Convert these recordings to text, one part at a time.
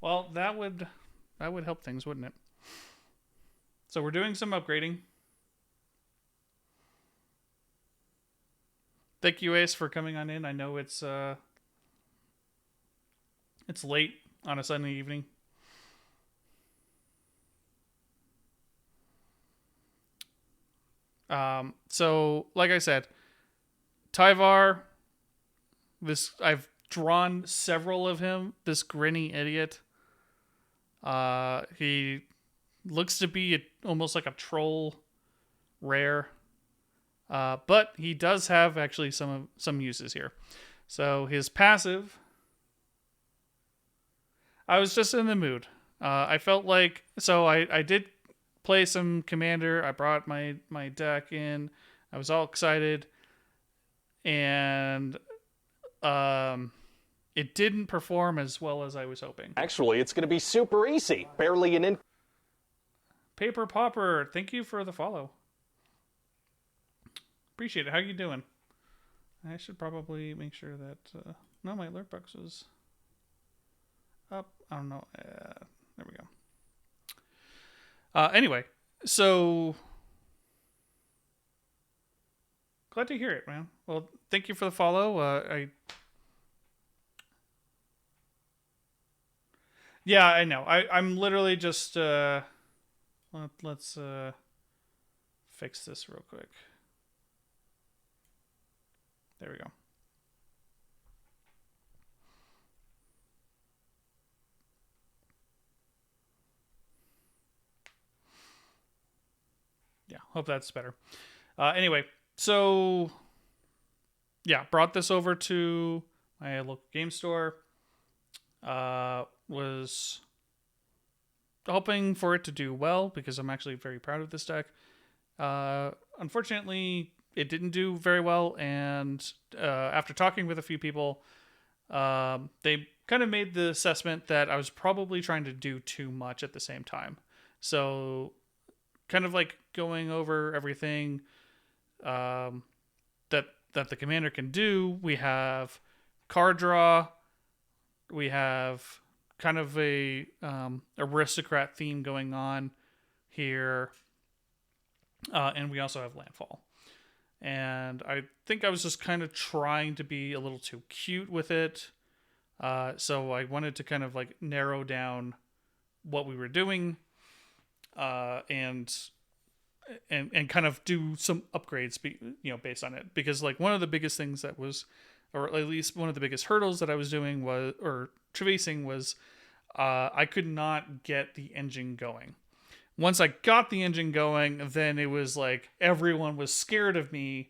Well, that would help things, wouldn't it? So we're doing some upgrading. Thank you, Ace, for coming on in. I know it's late on a Sunday evening. So like I said, Tyvar, this I've drawn several of him. This grinny idiot. He looks to be almost like a troll rare. But he does have actually some uses here. So his passive, I was just in the mood. I felt like I did play some commander. I brought my deck in. I was all excited, and it didn't perform as well as I was hoping. Actually, it's going to be super easy. Barely an in. Paper Popper, thank you for the follow. Appreciate it. How you doing? I should probably make sure that no, my alert box was up. I don't know. There we go. Anyway, so glad to hear it, man. Well, thank you for the follow. Yeah, I know. I'm literally just let's fix this real quick. There we go. Yeah, hope that's better. Anyway, so yeah, brought this over to my local game store. Was hoping for it to do well because I'm actually very proud of this deck. Unfortunately, it didn't do very well, and after talking with a few people, they kind of made the assessment that I was probably trying to do too much at the same time. So, kind of like going over everything that the commander can do. We have card draw. We have kind of a aristocrat theme going on here, and we also have landfall. And I think I was just kind of trying to be a little too cute with it. So I wanted to kind of like narrow down what we were doing, and kind of do some upgrades, based on it. Because like one of the biggest things that was, or at least one of the biggest hurdles that I was doing was, or traversing was, I could not get the engine going. Once I got the engine going, then it was like everyone was scared of me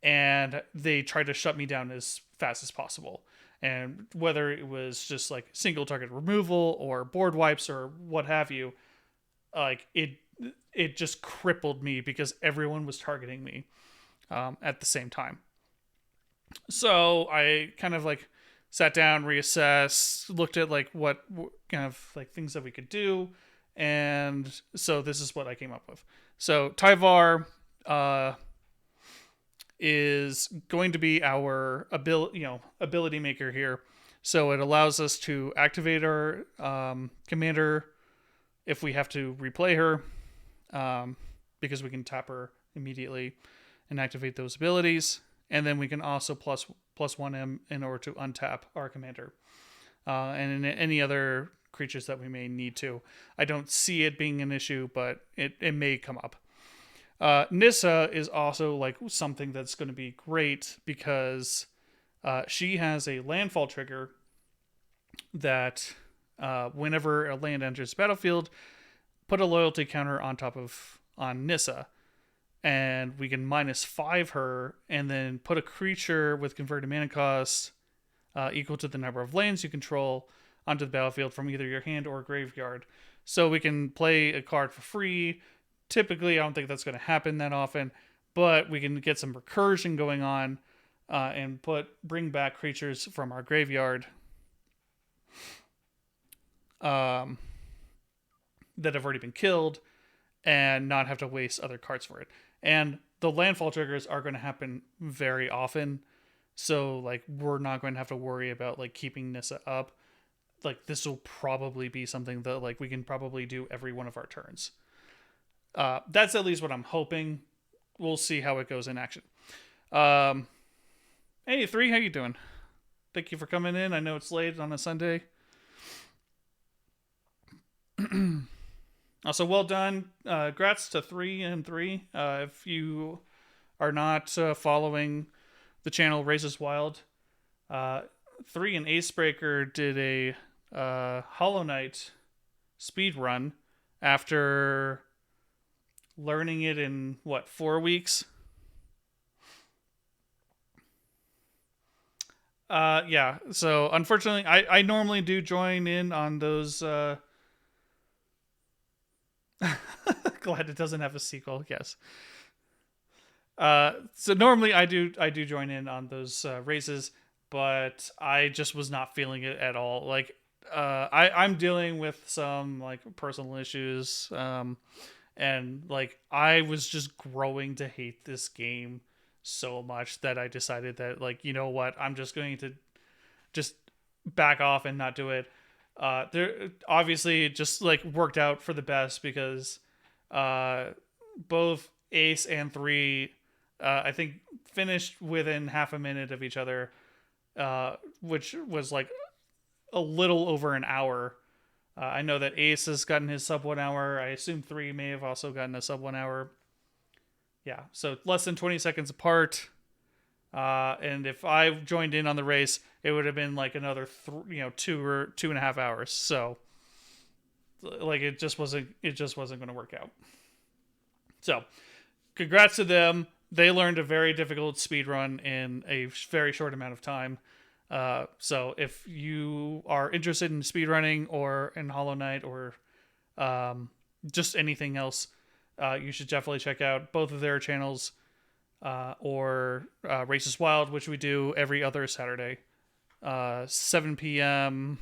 and they tried to shut me down as fast as possible. And whether it was just like single target removal or board wipes or what have you, like it just crippled me because everyone was targeting me at the same time. So I kind of like sat down, reassessed, looked at like what kind of like things that we could do, and so this is what I came up with. So Tyvar is going to be our ability maker here. So it allows us to activate our commander if we have to replay her, because we can tap her immediately and activate those abilities. And then we can also plus 1M in order to untap our commander. And any other creatures that we may need to. I don't see it being an issue, but it may come up. Nissa is also like something that's going to be great because she has a landfall trigger that whenever a land enters the battlefield, put a loyalty counter on Nissa, and we can -5 her, and then put a creature with converted mana cost equal to the number of lands you control onto the battlefield from either your hand or graveyard. So we can play a card for free. Typically, I don't think that's going to happen that often, but we can get some recursion going on and bring back creatures from our graveyard that have already been killed and not have to waste other cards for it. And the landfall triggers are going to happen very often, so like we're not going to have to worry about like keeping Nissa up. like this will probably be something that like we can probably do every one of our turns. That's at least what I'm hoping. We'll see how it goes in action. Hey, 3, how you doing? Thank you for coming in. I know it's late on a Sunday. Also, well done. Grats to 3 and 3. If you are not following the channel Races Wild, 3 and Acebreaker did a Hollow Knight speed run after learning it in 4 weeks. Yeah. So unfortunately, I normally do join in on those. Glad it doesn't have a sequel. Yes. So normally I do join in on those races, but I just was not feeling it at all. Like, I'm dealing with some like personal issues, and like I was just growing to hate this game so much that I decided that, like, you know what, I'm just going to just back off and not do it. There obviously it just like worked out for the best because both Ace and 3, I think, finished within half a minute of each other, which was like a little over an hour. I know that Ace has gotten his sub 1 hour. I assume 3 may have also gotten a sub 1 hour. Yeah, so less than 20 seconds apart. And if I joined in on the race, it would have been like another 2 or 2.5 hours. So like it just wasn't going to work out. So congrats to them. They learned a very difficult speed run in a very short amount of time. So if you are interested in speedrunning or in Hollow Knight or just anything else, you should definitely check out both of their channels, or Races Wild, which we do every other Saturday, 7 p.m.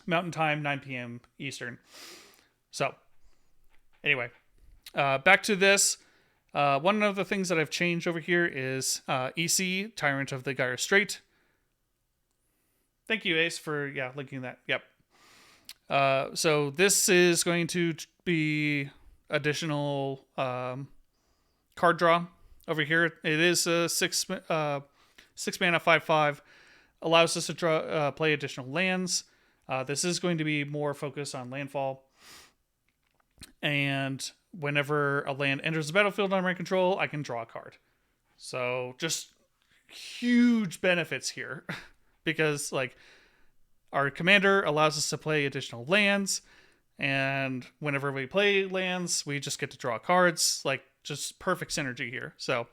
Mountain Time, 9 p.m. Eastern. So anyway, back to this. One of the things that I've changed over here is EC, Tyrant of the Gyre Strait. Thank you, Ace, for linking that. Yep. So this is going to be additional card draw over here. It is a 6 mana 5/5. Allows us to play additional lands. This is going to be more focused on landfall. And whenever a land enters the battlefield on my control, I can draw a card. So just huge benefits here. Because like our commander allows us to play additional lands, and whenever we play lands, we just get to draw cards. Like, just perfect synergy here. So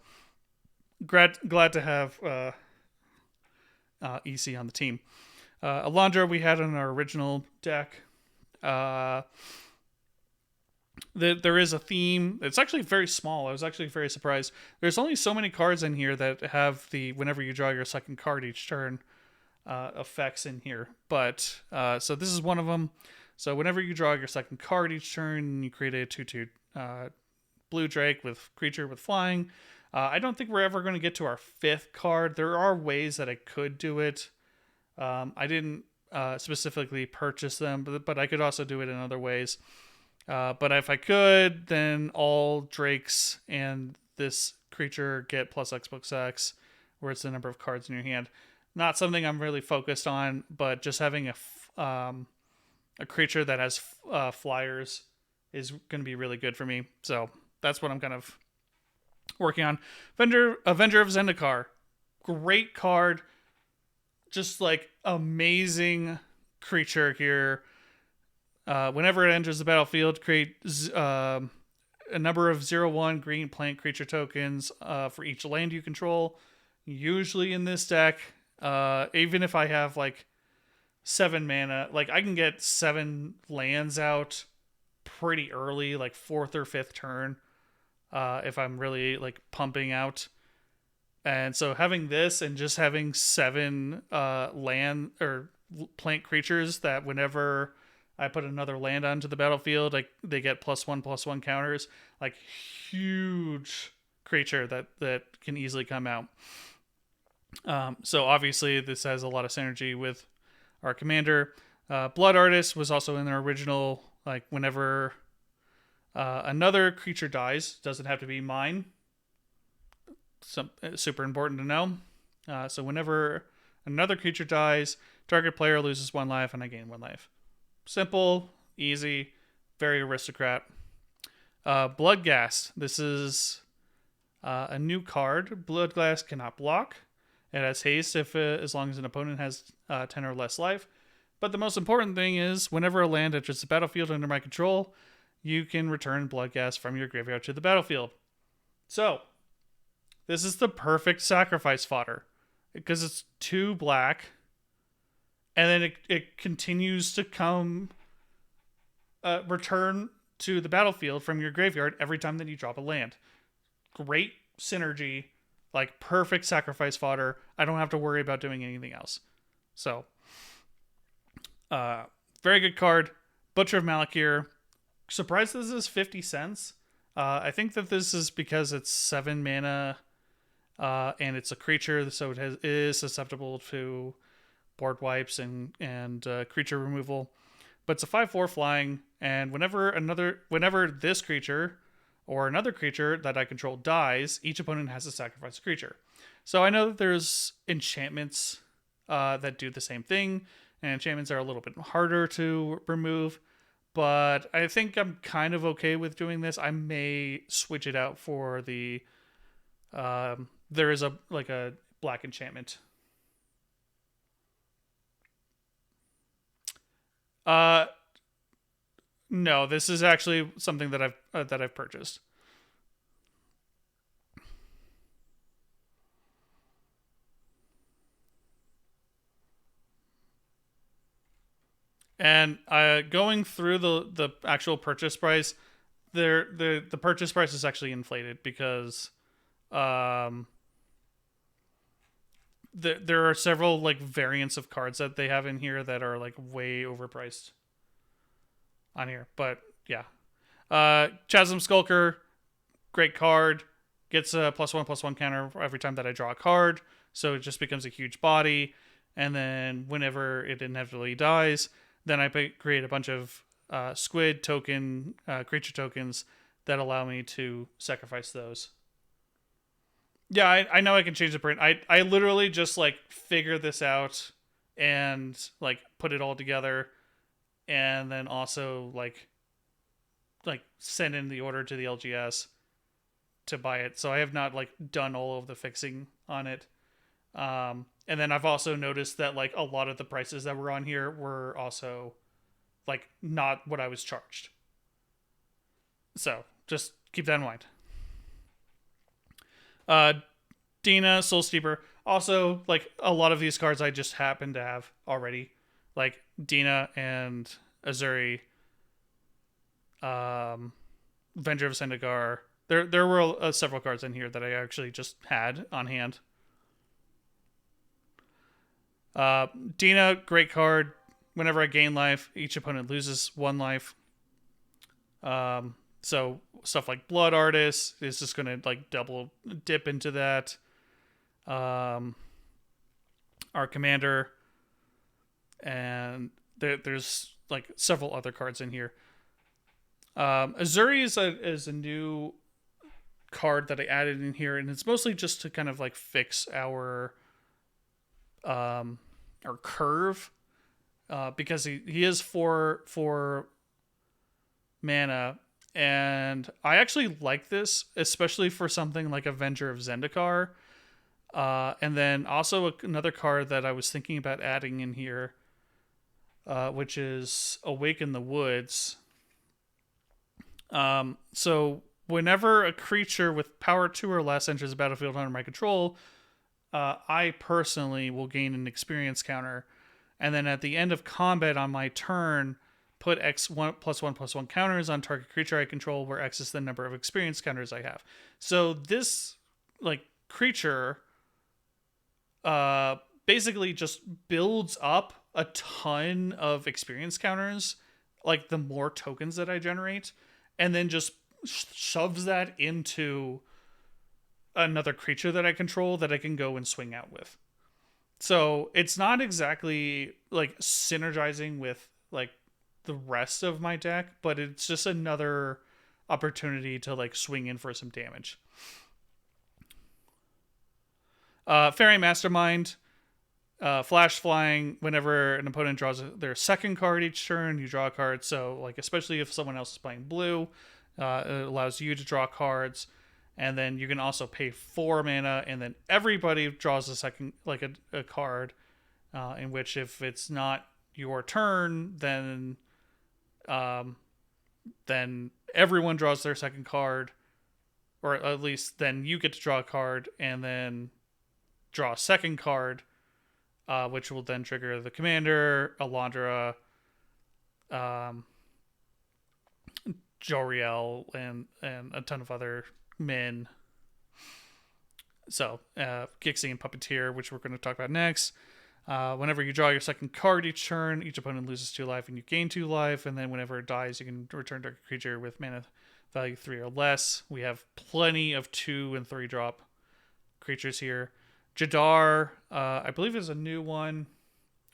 glad to have EC on the team. Alondra we had on our original deck. There is a theme. It's actually very small. I was actually very surprised. There's only so many cards in here that have the whenever you draw your second card each turn effects in here. But so this is one of them. So whenever you draw your second card each turn, you create a 2/2 blue drake with creature with flying. I don't think we're ever going to get to our 5th card. There are ways that I could do it. I didn't specifically purchase them, but I could also do it in other ways. But if I could, then all drakes and this creature get +X+X, where it's the number of cards in your hand. Not something I'm really focused on, but just having a creature that has flyers is going to be really good for me. So that's what I'm kind of working on. Avenger of Zendikar. Great card. Just like amazing creature here. Whenever it enters the battlefield, create a number of 0/1 green plant creature tokens for each land you control. Usually in this deck, even if I have like 7 mana, like I can get 7 lands out pretty early, like 4th or 5th turn, if I'm really like pumping out. And so having this and just having 7 land or plant creatures that whenever I put another land onto the battlefield, like they get +1/+1 counters, like huge creature that can easily come out. So obviously this has a lot of synergy with our commander. Blood Artist was also in the original, like whenever another creature dies, doesn't have to be mine. Super important to know. So whenever another creature dies, target player loses 1 life and I gain 1 life. Simple, easy, very aristocrat. Bloodghast. This is a new card. Bloodghast cannot block. It has haste if as long as an opponent has 10 or less life. But the most important thing is whenever a land enters the battlefield under my control, you can return Bloodghast from your graveyard to the battlefield. So, this is the perfect sacrifice fodder because it's 2 black, and then it continues to come return to the battlefield from your graveyard every time that you drop a land. Great synergy, like perfect sacrifice fodder. I don't have to worry about doing anything else. So, very good card. Butcher of Malakir. Surprised this is 50 cents. I think that this is because it's 7 mana and it's a creature, so it is susceptible to board wipes and creature removal. But it's a 5/4 flying, and whenever this creature or another creature that I control dies, each opponent has to sacrifice a creature. So I know that there's enchantments that do the same thing, and enchantments are a little bit harder to remove. But I think I'm kind of okay with doing this. I may switch it out for the. There is a black enchantment. No, this is actually something that I've purchased. And going through the actual purchase price, the purchase price is actually inflated because there are several like variants of cards that they have in here that are like way overpriced on here. But yeah, Chasm Skulker, great card, gets a +1/+1 counter every time that I draw a card, so it just becomes a huge body. And then whenever it inevitably dies, then I create a bunch of squid token creature tokens that allow me to sacrifice those. Yeah, I know I can change the print. I literally just like figure this out and like put it all together, and then also like send in the order to the LGS to buy it. So I have not like done all of the fixing on it. And then I've also noticed that like a lot of the prices that were on here were also like not what I was charged. So just keep that in mind. Dina, Soul Steeper. Also, like a lot of these cards I just happen to have already. Like Dina and Azuri. Avenger of Zendikar. There were several cards in here that I actually just had on hand. Dina, great card. Whenever I gain life, each opponent loses 1 life. So stuff like Blood Artist is just gonna like double dip into that. Our commander, and there's like several other cards in here. Azuri is a new card that I added in here, and it's mostly just to kind of like fix our curve, because he is for mana, and I actually like this, especially for something like Avenger of Zendikar. And then also another card that I was thinking about adding in here, which is Awaken the Woods. So whenever a creature with power 2 or less enters the battlefield under my control, I personally will gain an experience counter. And then at the end of combat on my turn, put +1/+1 counters on target creature I control, where X is the number of experience counters I have. So this like creature basically just builds up a ton of experience counters, like the more tokens that I generate, and then just shoves that into another creature that I control that I can go and swing out with. So it's not exactly like synergizing with like the rest of my deck, but it's just another opportunity to like swing in for some damage. Fairy Mastermind, flash flying. Whenever an opponent draws their second card each turn, you draw a card. So like especially if someone else is playing blue, it allows you to draw cards, and then you can also pay 4 mana, and then everybody draws a second like a card. In which if it's not your turn, um, then everyone draws their second card, or at least then you get to draw a card and then draw a second card, which will then trigger the commander, Alondra, um, Joriel, and a ton of other men. So, Gixie and Puppeteer, which we're going to talk about next. Whenever you draw your second card each turn, each opponent loses 2 life and you gain 2 life. And then whenever it dies, you can return to a creature with mana value 3 or less. We have plenty of 2 and 3 drop creatures here. Jadar, I believe, is a new one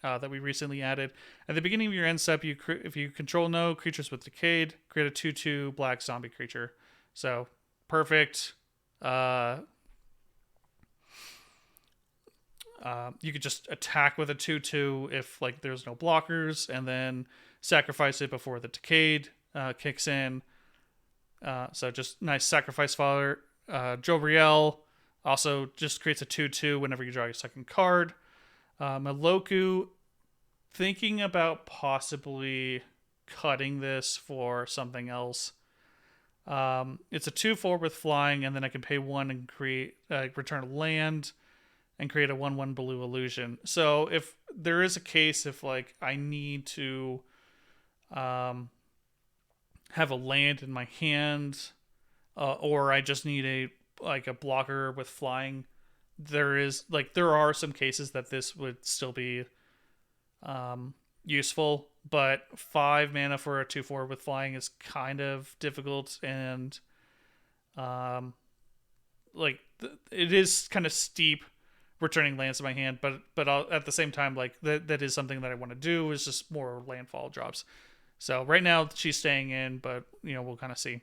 that we recently added. At the beginning of your end step, if you control no creatures with Decayed, create a 2/2 black zombie creature. So, perfect. You could just attack with a 2/2 if like there's no blockers, and then sacrifice it before the Decayed kicks in. So just nice sacrifice fodder. Jobriel also just creates a 2/2 whenever you draw your second card. Maloku, thinking about possibly cutting this for something else. It's a 2/4 with flying, and then I can pay 1 and create return land and create a 1/1 blue illusion. So if there is a case if like I need to have a land in my hand, or I just need a blocker with flying, there are some cases that this would still be useful, but 5 mana for a 2/4 with flying is kind of difficult, and it is kind of steep returning lands to my hand, but at the same time, like that is something that I want to do, is just more landfall drops. So right now she's staying in, but we'll kind of see.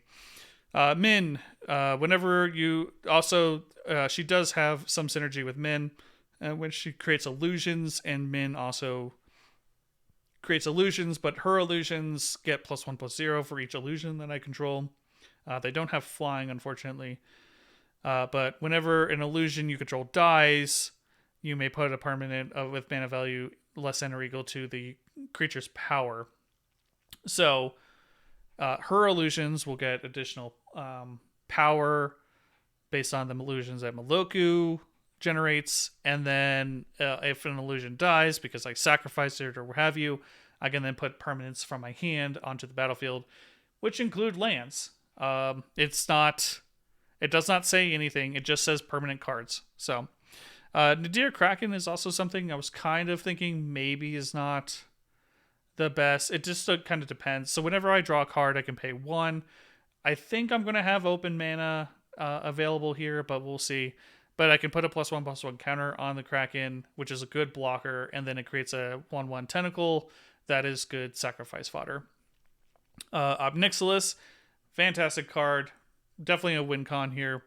Min, whenever you also she does have some synergy with Min, when she creates illusions, and Min also creates illusions, but her illusions get +1/+0 for each illusion that I control. They don't have flying, unfortunately. But whenever an illusion you control dies, you may put a permanent with mana value less than or equal to the creature's power. So her illusions will get additional power based on the illusions that Maloku generates. And then if an illusion dies because I sacrificed it or what have you, I can then put permanents from my hand onto the battlefield, which include lands. It does not say anything. It just says permanent cards. So, Nadir Kraken is also something I was kind of thinking maybe is not the best. It just kind of depends. So whenever I draw a card, I can pay 1. I think I'm going to have open mana available here, but we'll see. But I can put a +1/+1 counter on the Kraken, which is a good blocker, and then it creates a 1/1 tentacle that is good sacrifice fodder. Obnixilis, fantastic card. Definitely a win con here.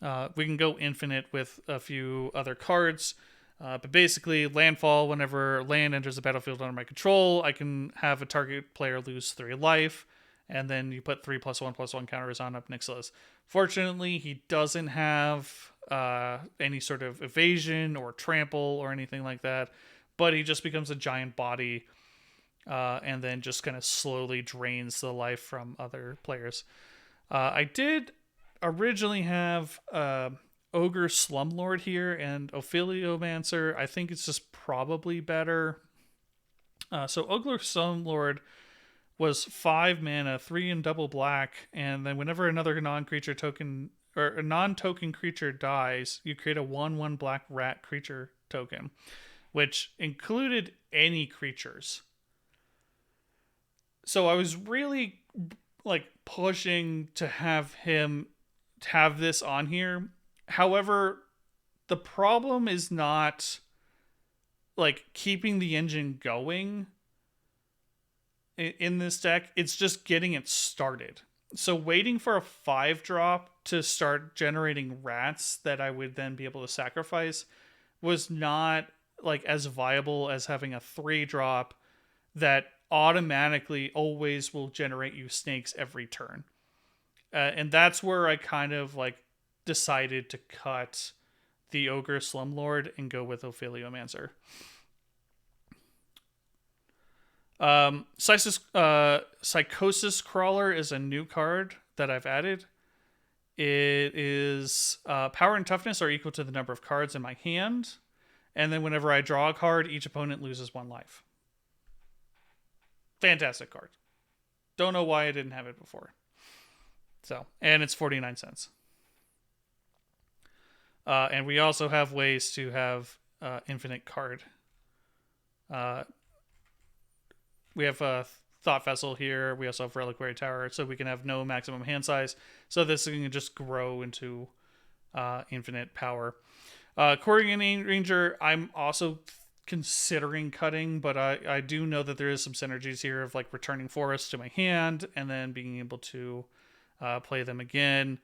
We can go infinite with a few other cards. But basically, landfall, whenever land enters the battlefield under my control, I can have a target player lose 3 life, and then you put 3 +1/+1 counters on Obnixilis. Fortunately, he doesn't have any sort of evasion or trample or anything like that, but he just becomes a giant body, and then just kind of slowly drains the life from other players. I did originally have Ogre Slumlord here and Ophiliomancer. I think it's just probably better. So Ogre Slumlord was 5 mana, 3 and double black, and then whenever another non-creature token or a non-token creature dies, you create a 1/1 black rat creature token, which included any creatures. So I was really pushing to have him have this on here. However, the problem is not like keeping the engine going in this deck. It's just getting it started. So waiting for a 5-drop to start generating rats that I would then be able to sacrifice was not like as viable as having a 3-drop that automatically always will generate you snakes every turn. And that's where I kind of like decided to cut the Ogre Slumlord and go with Ophiliomancer. Psychosis Crawler is a new card that I've added. It is power and toughness are equal to the number of cards in my hand. And then whenever I draw a card, each opponent loses 1 life. Fantastic card. Don't know why I didn't have it before. So, and it's 49 cents. And we also have ways to have infinite card. We have a Thought Vessel here. We also have Reliquary Tower, so we can have no maximum hand size. So this can just grow into infinite power. Corrigan Ranger, I'm also considering cutting, but I do know that there is some synergies here of like returning forests to my hand and then being able to play them again.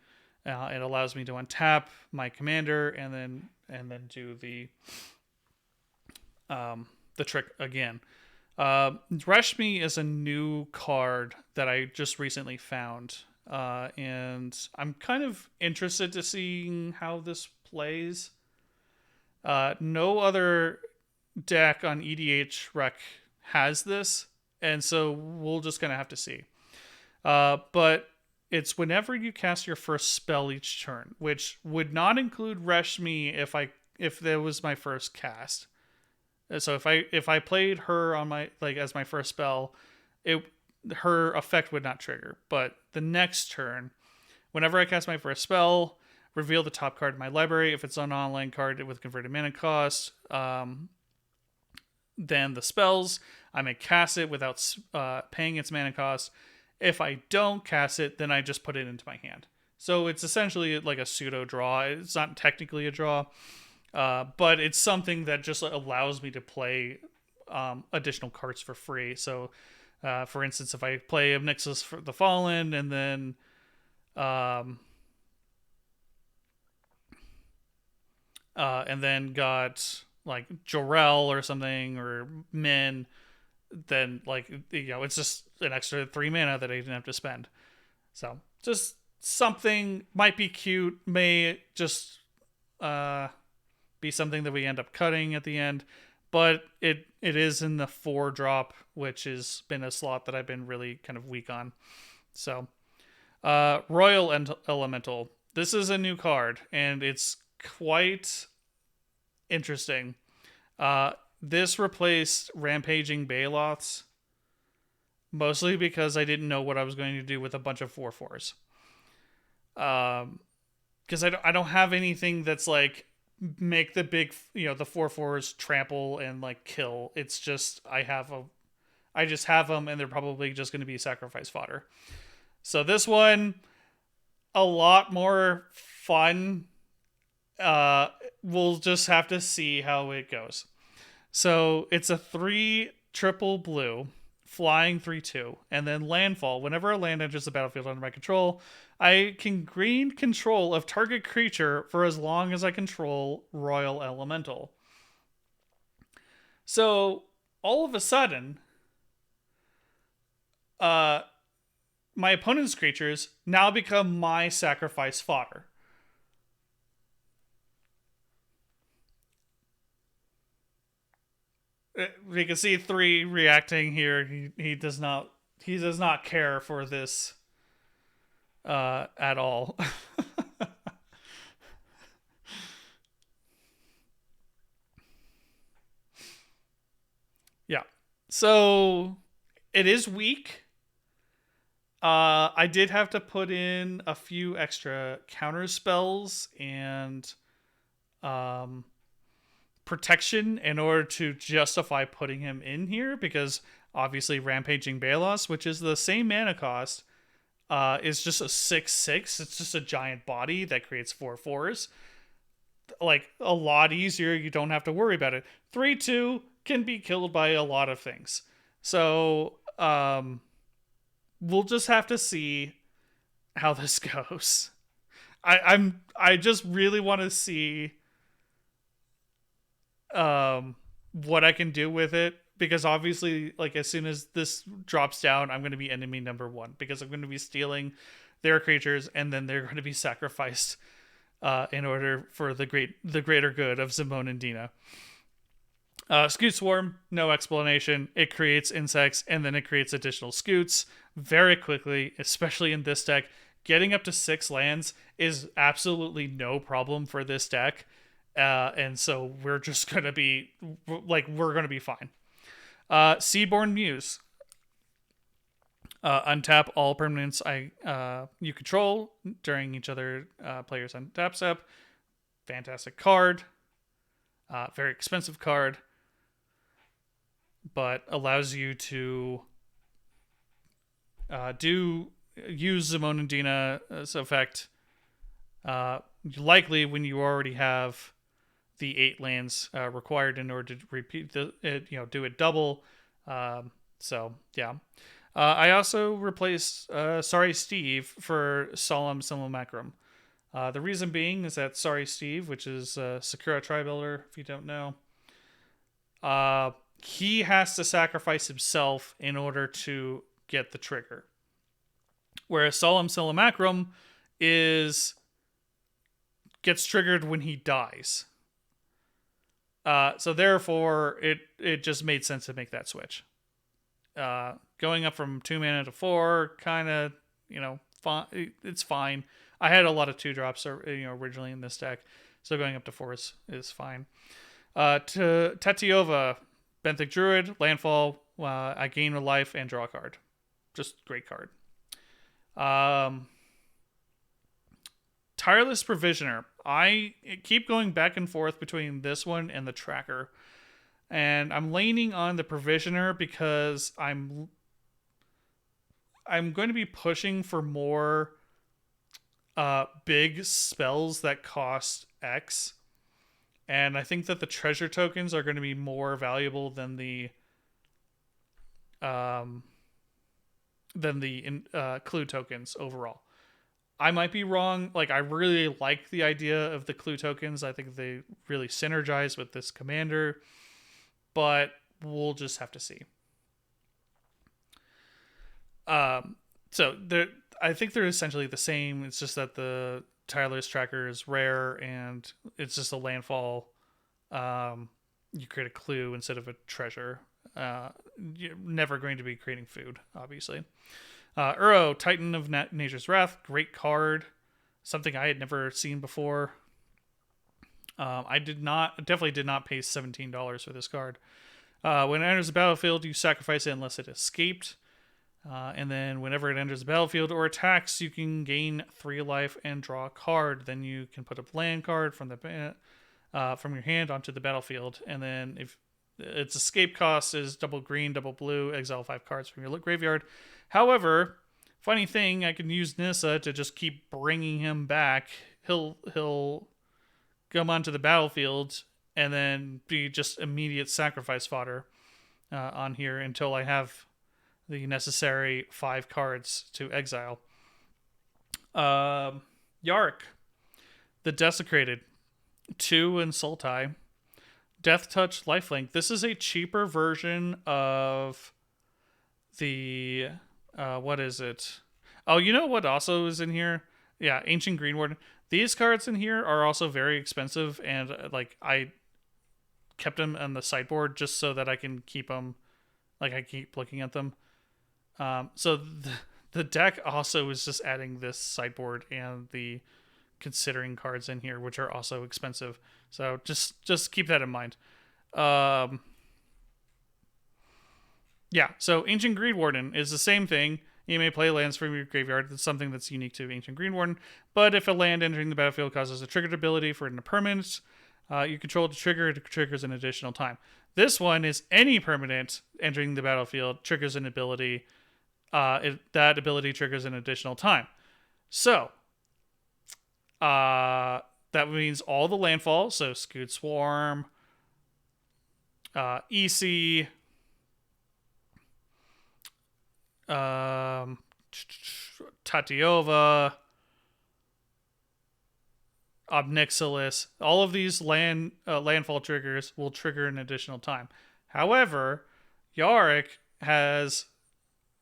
It allows me to untap my commander and then do the trick again. Reshmi is a new card that I just recently found, and I'm kind of interested to seeing how this plays. No other deck on EDH Rec has this, and so we'll just gonna have to see. But it's whenever you cast your first spell each turn, which would not include Reshmi if there was my first cast. So if I played her on my as my first spell, her effect would not trigger. But the next turn, whenever I cast my first spell, reveal the top card in my library. If it's an online card with converted mana cost, then the spells, I may cast it without paying its mana cost. If I don't cast it, then I just put it into my hand. So it's essentially like a pseudo draw. It's not technically a draw. But it's something that just allows me to play additional cards for free. So, for instance, if I play Nixus for the Fallen and then got like Jorel or something or Min, then it's just an extra 3 mana that I didn't have to spend. So just something might be cute, may just be something that we end up cutting at the end, but it is in the 4-drop, which has been a slot that I've been really kind of weak on. So Royal Elemental, this is a new card and it's quite interesting. This replaced Rampaging Baloths, mostly because I didn't know what I was going to do with a bunch of 4/4s. Because I don't have anything that's like make the big, the 4/4s trample and like kill. It's just I just have them and they're probably just going to be sacrifice fodder. So this one, a lot more fun. We'll just have to see how it goes. So it's a 3 triple blue, flying 3/2, and then landfall. Whenever a land enters the battlefield under my control, I can gain control of target creature for as long as I control Royal Elemental. So all of a sudden, my opponent's creatures now become my sacrifice fodder. We can see 3 reacting here. He does not care for this at all. Yeah. So it is weak. I did have to put in a few extra counter spells and protection in order to justify putting him in here, because obviously Rampaging Baloths, which is the same mana cost, is just a 6/6. It's just a giant body that creates 4/4s. like a lot easier. You don't have to worry about it. 3/2 can be killed by a lot of things. So we'll just have to see how this goes. I just really want to see what I can do with it, because obviously, like, as soon as this drops down, I'm going to be enemy number one, because I'm going to be stealing their creatures, and then they're going to be sacrificed in order for the greater good of Zimone and Dina. Scoot Swarm, no explanation. It creates insects, and then it creates additional scoots very quickly, especially in this deck. Getting up to 6 lands is absolutely no problem for this deck. And so we're just going to be, like, we're going to be fine. Seaborn Muse. Untap all permanents you control during each other player's untap step. Fantastic card. Very expensive card. But allows you to use Zimone and Dina's effect likely when you already have the 8 lands required in order to repeat do it double. So yeah. I also replaced Sorry Steve for Solemn Simulacrum. The reason being is that Sorry Steve, which is Sakura Tri-Builder, if you don't know, he has to sacrifice himself in order to get the trigger. Whereas Solemn Simulacrum gets triggered when he dies. So therefore, it just made sense to make that switch. Going up from 2 mana to 4, kind of, it's fine. I had a lot of 2-drops, originally in this deck, so going up to 4 is fine. To Tetiova, Benthic Druid, landfall. I gain a life and draw a card. Just great card. Tireless Provisioner. I keep going back and forth between this one and the Tracker. And I'm leaning on the Provisioner because I'm going to be pushing for more big spells that cost X. And I think that the treasure tokens are going to be more valuable than the clue tokens overall. I might be wrong. Like, I really like the idea of the clue tokens. I think they really synergize with this commander, but we'll just have to see. So I think they're essentially the same. It's just that the Tireless Tracker is rare, and it's just a landfall. You create a clue instead of a treasure. You're never going to be creating food, obviously. Uro, Titan of Nature's Wrath, great card. Something I had never seen before. I definitely did not pay $17 for this card. When it enters the battlefield, you sacrifice it unless it escaped. And then whenever it enters the battlefield or attacks, you can gain 3 life and draw a card. Then you can put a land card from your hand onto the battlefield. And then if its escape cost is double green, double blue, exile 5 cards from your graveyard. However, funny thing, I can use Nissa to just keep bringing him back. He'll come onto the battlefield and then be just immediate sacrifice fodder on here until I have the necessary 5 cards to exile. Yark, the Desecrated, 2 in Sultai. Death Touch, Lifelink. This is a cheaper version of the what is it? Oh, you know what also is in here? Yeah, Ancient Green Warden. These cards in here are also very expensive, and I kept them on the sideboard just so that I can keep them. Like, I keep looking at them. So the deck also is just adding this sideboard and the considering cards in here, which are also expensive. So just keep that in mind. Yeah, so Ancient Green Warden is the same thing. You may play lands from your graveyard. That's something that's unique to Ancient Green Warden. But if a land entering the battlefield causes a triggered ability for a permanent, you control the trigger, it triggers an additional time. This one is any permanent entering the battlefield triggers an ability. That ability triggers an additional time. So, that means all the landfall. So Scoot Swarm, EC, Tatiova, Obnixilis, all of these landfall triggers will trigger an additional time. However, Yarick has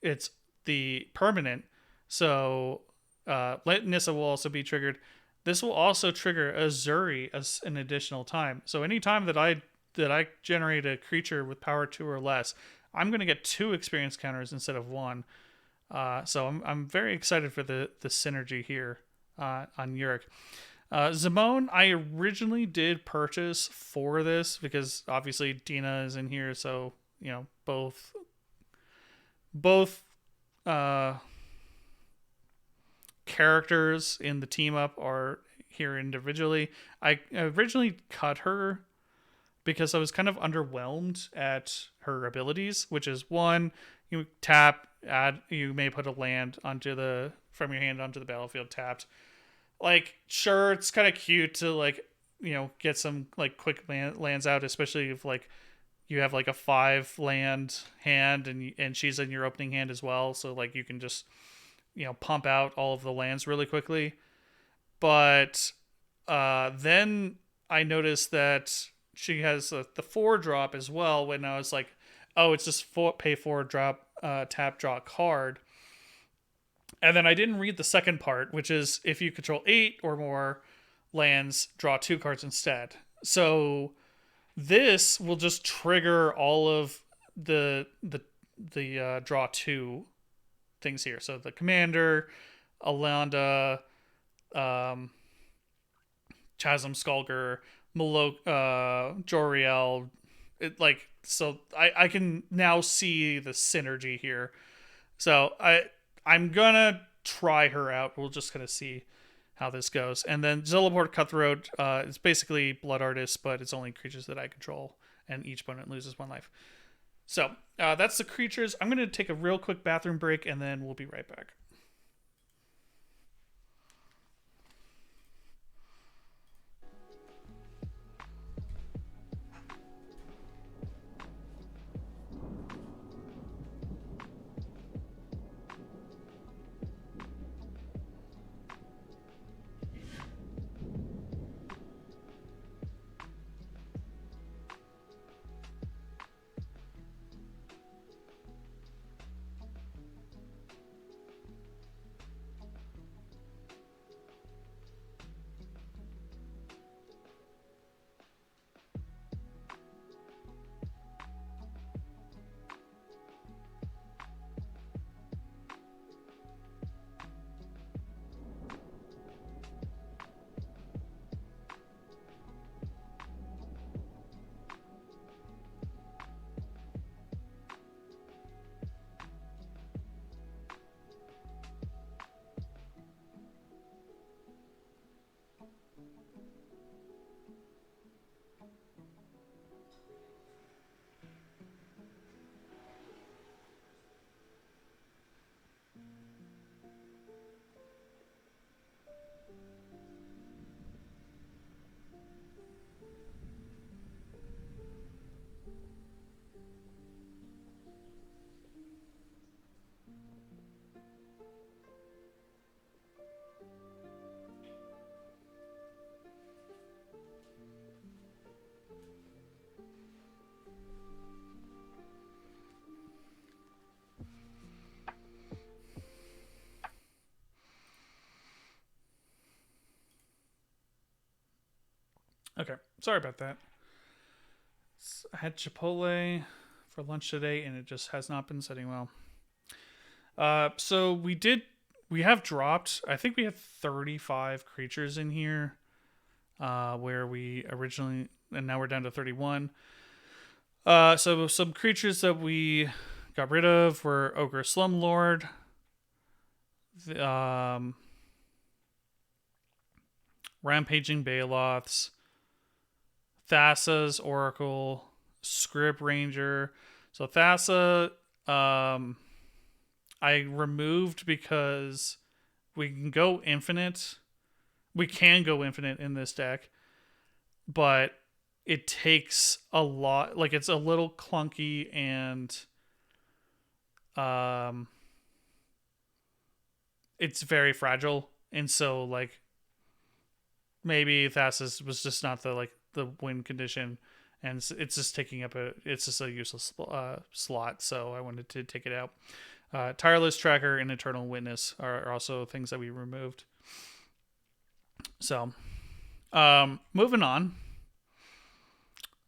it's the permanent, so Nissa will also be triggered. This will also trigger Azuri as an additional time. So anytime that I generate a creature with power 2 or less, I'm going to get 2 experience counters instead of 1. So I'm very excited for the synergy here on Yurick. Zimone, I originally did purchase for this because obviously Dina is in here, so you know both characters in the team up are here individually. I originally cut her because I was kind of underwhelmed at her abilities, which is one, you tap, you may put a land from your hand onto the battlefield tapped. Like, sure, it's kind of cute to like, get some like quick lands out, especially if like you have like a 5 land hand and she's in your opening hand as well, so like you can just pump out all of the lands really quickly. But then I noticed that she has the 4-drop as well. When I was like, oh, it's just pay 4-drop, tap, draw a card. And then I didn't read the second part, which is if you control 8 or more lands, draw 2 cards instead. So this will just trigger all of the draw 2 things here. So the commander, Alanda, Chasm Skulker, Joriel. I can now see the synergy here. So I'm gonna try her out. We'll just kind of see how this goes. And then Zilliport Cutthroat is basically Blood Artist, but it's only creatures that I control, and each opponent loses 1 life. So that's the creatures. I'm gonna take a real quick bathroom break, and then we'll be right back. Okay, sorry about that. I had Chipotle for lunch today, and it just has not been sitting well. So we have dropped. I think we had 35 creatures in here, where we originally, and now we're down to 31. So some creatures that we got rid of were Ogre Slumlord, Rampaging Baloths, Thassa's Oracle, Scrib Ranger. So Thassa, I removed because we can go infinite We can go infinite in this deck, but it takes a lot. Like, it's a little clunky, and um, it's very fragile. And so, like, maybe Thassus was just not the win condition, and it's just taking up it's just a useless slot. So I wanted to take it out. Tireless Tracker and Eternal Witness are also things that we removed. So, moving on.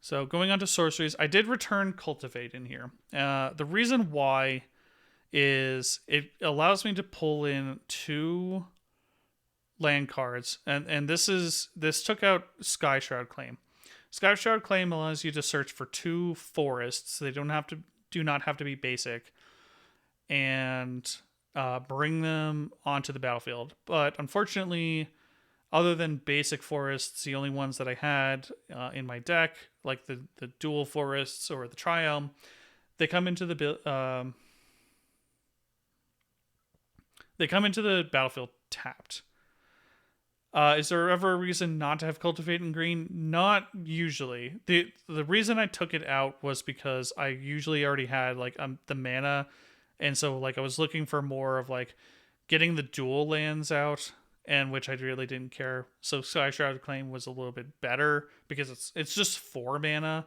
So going on to sorceries, I did return Cultivate in here. The reason why is it allows me to pull in 2 land cards, and this took out Sky Shroud Claim. Sky Shroud Claim allows you to search for 2 forests. They do not have to be basic, and bring them onto the battlefield. But unfortunately, other than basic forests, the only ones that I had in my deck, like the dual forests or the triome, they come into the battlefield tapped. Is there ever a reason not to have Cultivate in green? Not usually. The reason I took it out was because I usually already had like the mana, and so like I was looking for more of like getting the dual lands out, and which I really didn't care. So Sky Shroud Claim was a little bit better because it's just 4 mana,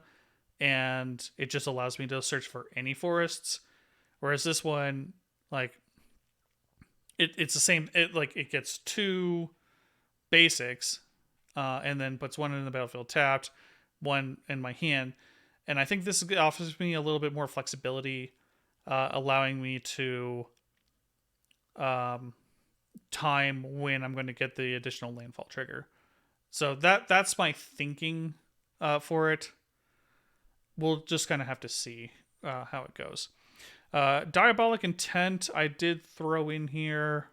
and it just allows me to search for any forests. Whereas this one, like, it's the same. It gets 2 basics, and then puts 1 in the battlefield tapped, 1 in my hand, and I think this offers me a little bit more flexibility, allowing me to time when I'm going to get the additional landfall trigger. So that's my thinking for it. We'll just kind of have to see how it goes. Diabolic Intent I did throw in here.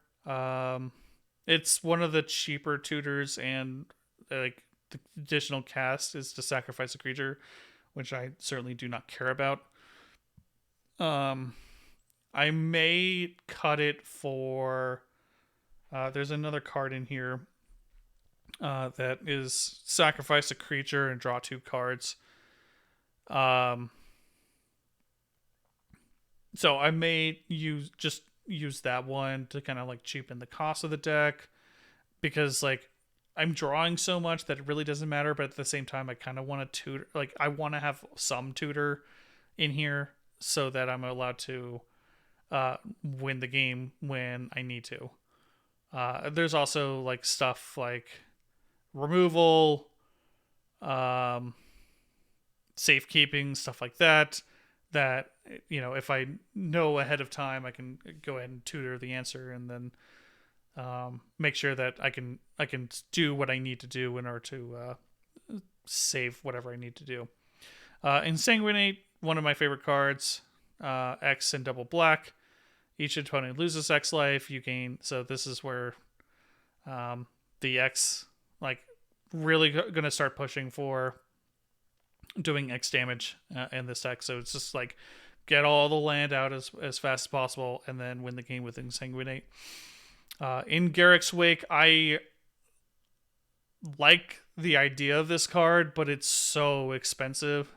It's one of the cheaper tutors, and like the additional cast is to sacrifice a creature, which I certainly do not care about. I may cut it for. There's another card in here that is sacrifice a creature and draw 2 cards. So I may use that one to kind of like cheapen the cost of the deck, because like I'm drawing so much that it really doesn't matter, but at the same time I kind of want to tutor, like I want to have some tutor in here so that I'm allowed to win the game when I need to. There's also like stuff like removal, safekeeping, stuff like that, that, you know, if I know ahead of time, I can go ahead and tutor the answer, and then make sure that I can do what I need to do in order to save whatever I need to do. Insanguinate, one of my favorite cards. X and double black. Each opponent loses X life. You gain. So this is where the X, like, really going to start pushing for doing X damage in this deck. So it's just like get all the land out as fast as possible, and then win the game with Insanguinate. In Garrick's Wake, I like the idea of this card, but it's so expensive,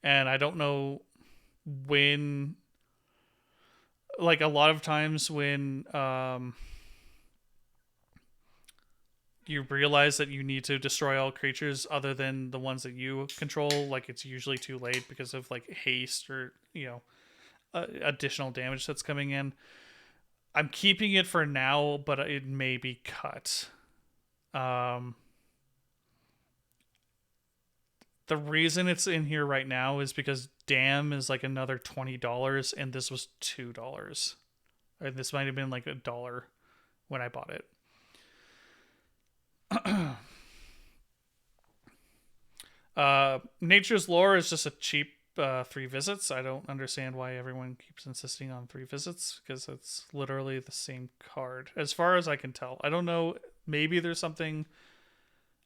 and I don't know when. Like, a lot of times when you realize that you need to destroy all creatures other than the ones that you control, like, it's usually too late because of like haste or, you know, additional damage that's coming in. I'm keeping it for now, but it may be cut. The reason it's in here right now is because Damn is like another $20, and this was $2. And this might have been like $1 when I bought it. Nature's Lore is just a cheap 3 visits. I don't understand why everyone keeps insisting on 3 visits, because it's literally the same card as far as I can tell. I don't know, maybe there's something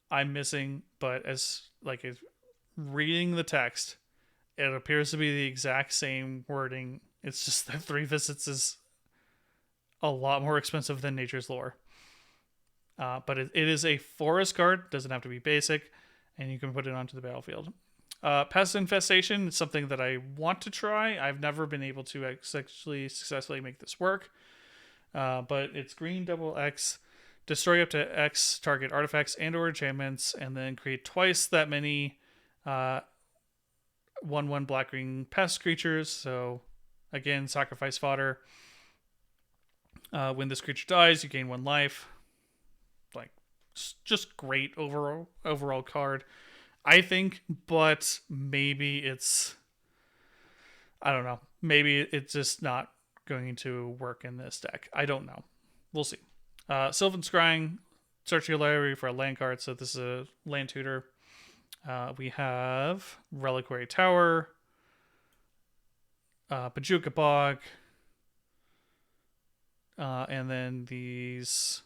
I'm missing, but as reading the text, it appears to be the exact same wording. It's just that 3 visits is a lot more expensive than Nature's Lore. But it is a forest card, doesn't have to be basic, and you can put it onto the battlefield. Pest Infestation is something that I want to try. I've never been able to actually successfully make this work. But it's green double X, destroy up to X target artifacts and or enchantments, and then create twice that many 1/1 black green pest creatures. So again, sacrifice fodder. When this creature dies, you gain 1 life. Like, just great overall card, I think. But maybe it's, I don't know. Maybe it's just not going to work in this deck. I don't know. We'll see. Sylvan Scrying, search your library for a land card. So this is a land tutor. We have Reliquary Tower, Bajuka Bog, and then these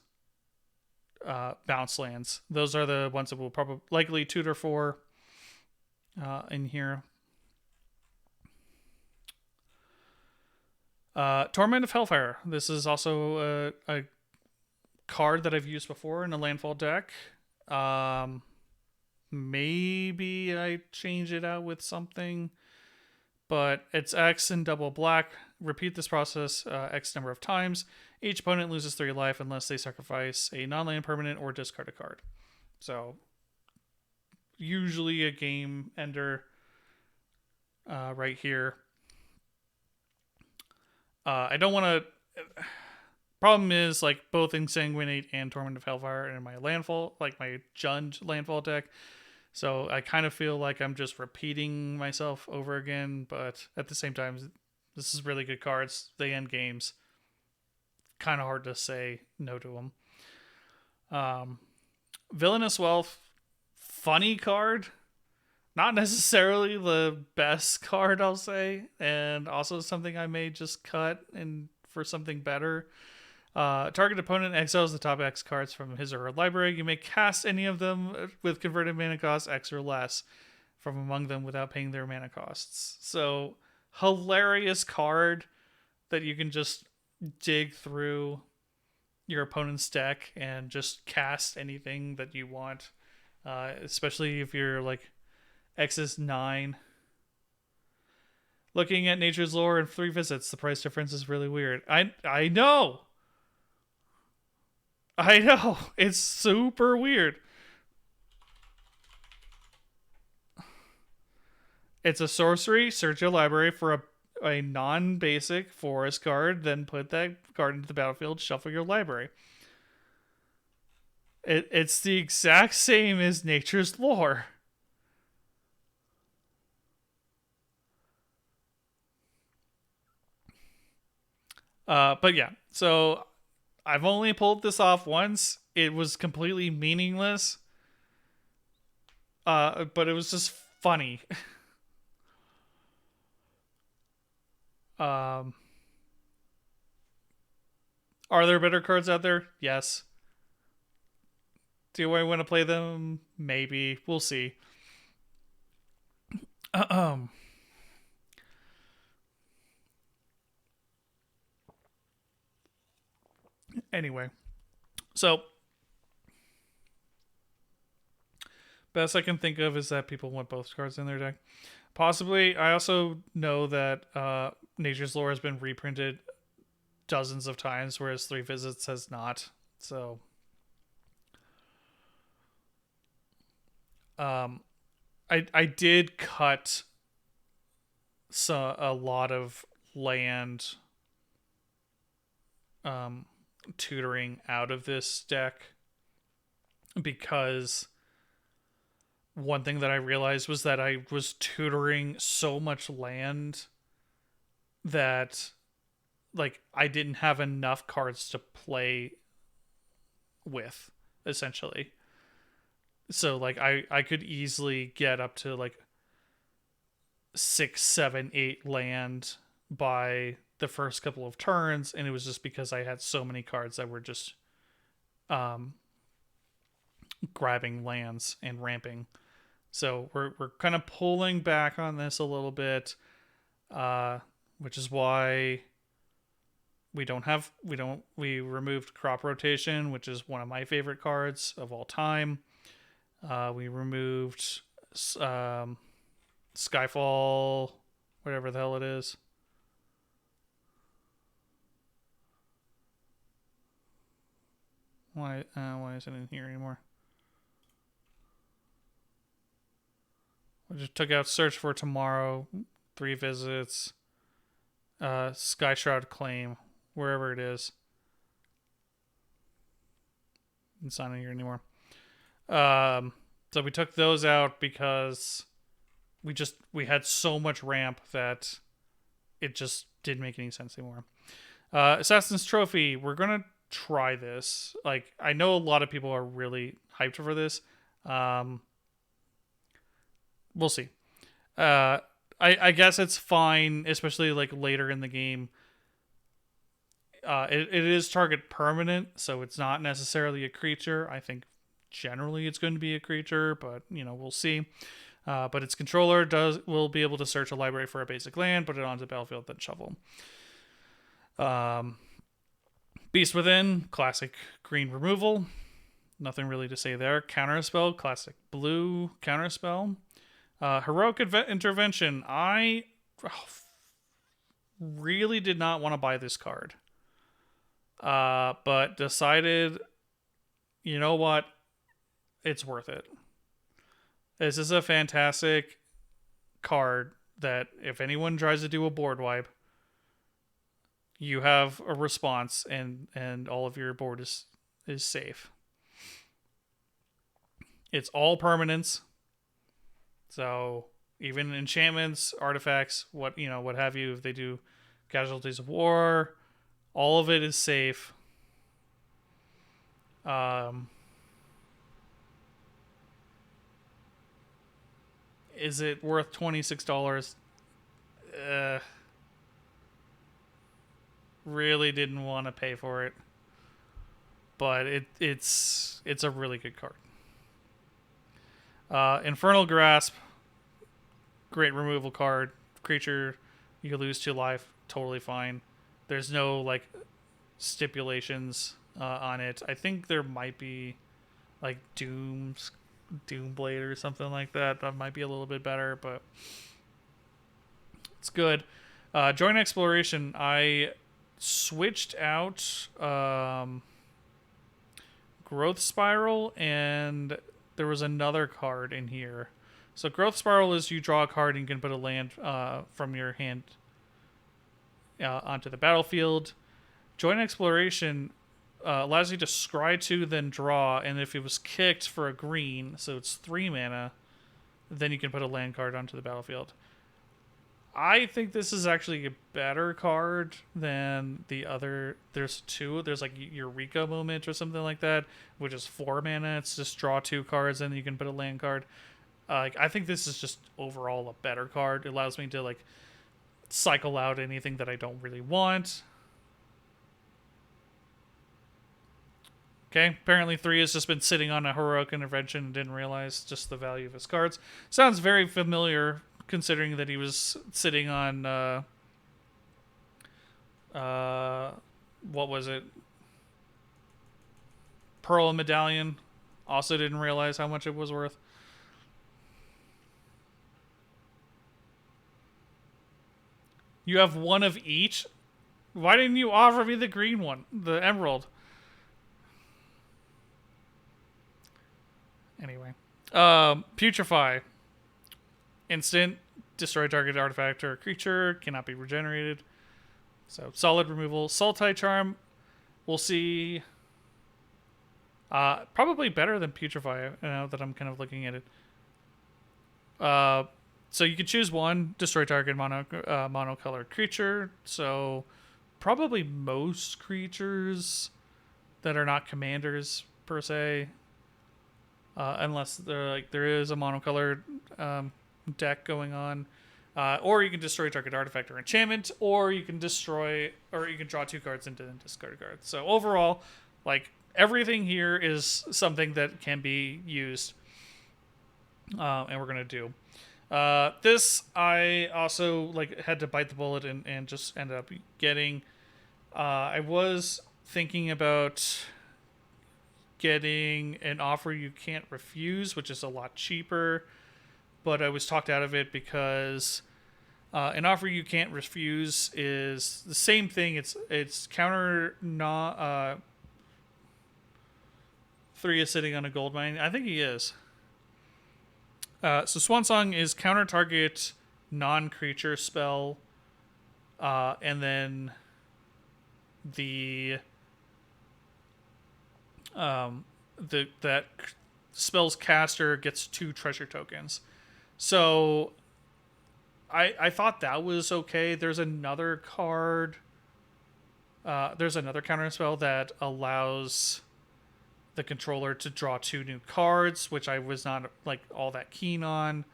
bounce lands. Those are the ones that we'll probably likely tutor for in here. Torment of Hellfire. This is also a card that I've used before in a landfall deck. Maybe I change it out with something, but it's X and double black. Repeat this process X number of times. Each opponent loses 3 life unless they sacrifice a non-land permanent or discard a card. So usually a game ender right here. I don't want to. Problem is, like, both Insanguinate and Torment of Hellfire in my landfall, like my Jund landfall deck. So I kind of feel like I'm just repeating myself over again, but at the same time, this is really good cards. They end games. Kind of hard to say no to them. Villainous Wealth, funny card. Not necessarily the best card, I'll say, and also something I may just cut and for something better. Target opponent exiles the top X cards from his or her library. You may cast any of them with converted mana cost X or less from among them without paying their mana costs. So, hilarious card that you can just dig through your opponent's deck and just cast anything that you want. Especially if you're like X is 9. Looking at Nature's Lore in 3 visits, the price difference is really weird. I know. I know. It's super weird. It's a sorcery. Search your library for a non-basic forest card, then put that card into the battlefield, shuffle your library. It's the exact same as Nature's Lore. But yeah, so I've only pulled this off once. It was completely meaningless. But it was just funny. Are there better cards out there? Yes. Do I want to play them? Maybe. We'll see. Anyway, so best I can think of is that people want both cards in their deck. Possibly. I also know that Nature's Lore has been reprinted dozens of times, whereas 3 Visits has not. So, I did cut a lot of land tutoring out of this deck because one thing that I realized was that I was tutoring so much land that like I didn't have enough cards to play with, essentially. So like I could easily get up to like 6, 7, 8 land by the first couple of turns, and it was just because I had so many cards that were just grabbing lands and ramping. So we're kind of pulling back on this a little bit, which is why We removed crop rotation, which is one of my favorite cards of all time. We removed um, Skyfall, whatever the hell it is. Why isn't it in here anymore? We just took out Search for Tomorrow, 3 visits, Sky Shroud Claim, wherever it is. It's not in here anymore. So we took those out because we had so much ramp that it just didn't make any sense anymore. Assassin's Trophy, we're gonna try this. Like, I know a lot of people are really hyped for this. We'll see. I guess it's fine, especially like later in the game. It is target permanent, so it's not necessarily a creature. I think generally it's going to be a creature, but we'll see. But its controller will be able to search a library for a basic land, put it onto the battlefield, then shuffle. Beast Within, classic green removal. Nothing really to say there. Counterspell, classic blue counterspell. Heroic Intervention. I really did not want to buy this card. But decided, you know what? It's worth it. This is a fantastic card that if anyone tries to do a board wipe, you have a response and all of your board is safe. It's all permanents. So even enchantments, artifacts, what have you, if they do Casualties of War, all of it is safe. Is it worth $26? Really didn't want to pay for it, but it's a really good card. Infernal Grasp, great removal card. Creature, you can lose 2 life, totally fine. There's no like stipulations on it. I think there might be like Doomblade or something like that. That might be a little bit better, but it's good. Joint Exploration, I switched out Growth Spiral, and there was another card in here. So Growth Spiral is you draw a card and you can put a land from your hand onto the battlefield. Joint Exploration allows you to scry 2, then draw, and if it was kicked for a green, so it's 3 mana, then you can put a land card onto the battlefield. I think this is actually a better card than the other. There's 2. There's like Eureka Moment or something like that, which is 4 mana. It's just draw 2 cards and you can put a land card. I think this is just overall a better card. It allows me to like cycle out anything that I don't really want. Okay, apparently 3 has just been sitting on a Heroic Intervention and didn't realize just the value of his cards. Sounds very familiar, considering that he was sitting on what was it? Pearl Medallion. Also didn't realize how much it was worth. You have one of each? Why didn't you offer me the green one? The emerald. Anyway. Putrefy. Instant. Destroy target artifact or creature. Cannot be regenerated. So, solid removal. Sultai Charm. We'll see. Probably better than Putrefy, now that I'm kind of looking at it. So you could choose one. Destroy target monocolored creature. So, probably most creatures that are not commanders, per se. Unless there is a monocolored deck going on. Or you can destroy target artifact or enchantment, or you can draw 2 cards and then discard a card. So overall, like, everything here is something that can be used, and we're gonna do. This I also like had to bite the bullet and just ended up getting. I was thinking about getting an offer you can't refuse, which is a lot cheaper, but I was talked out of it because an offer you can't refuse is the same thing. It's counter not 3 is sitting on a gold mine. I think he is. So Swan Song is counter target non-creature spell, and then the that spell's caster gets 2 treasure tokens. So I thought that was okay. There's another card. There's another counter spell that allows the controller to draw 2 new cards, which I was not like all that keen on.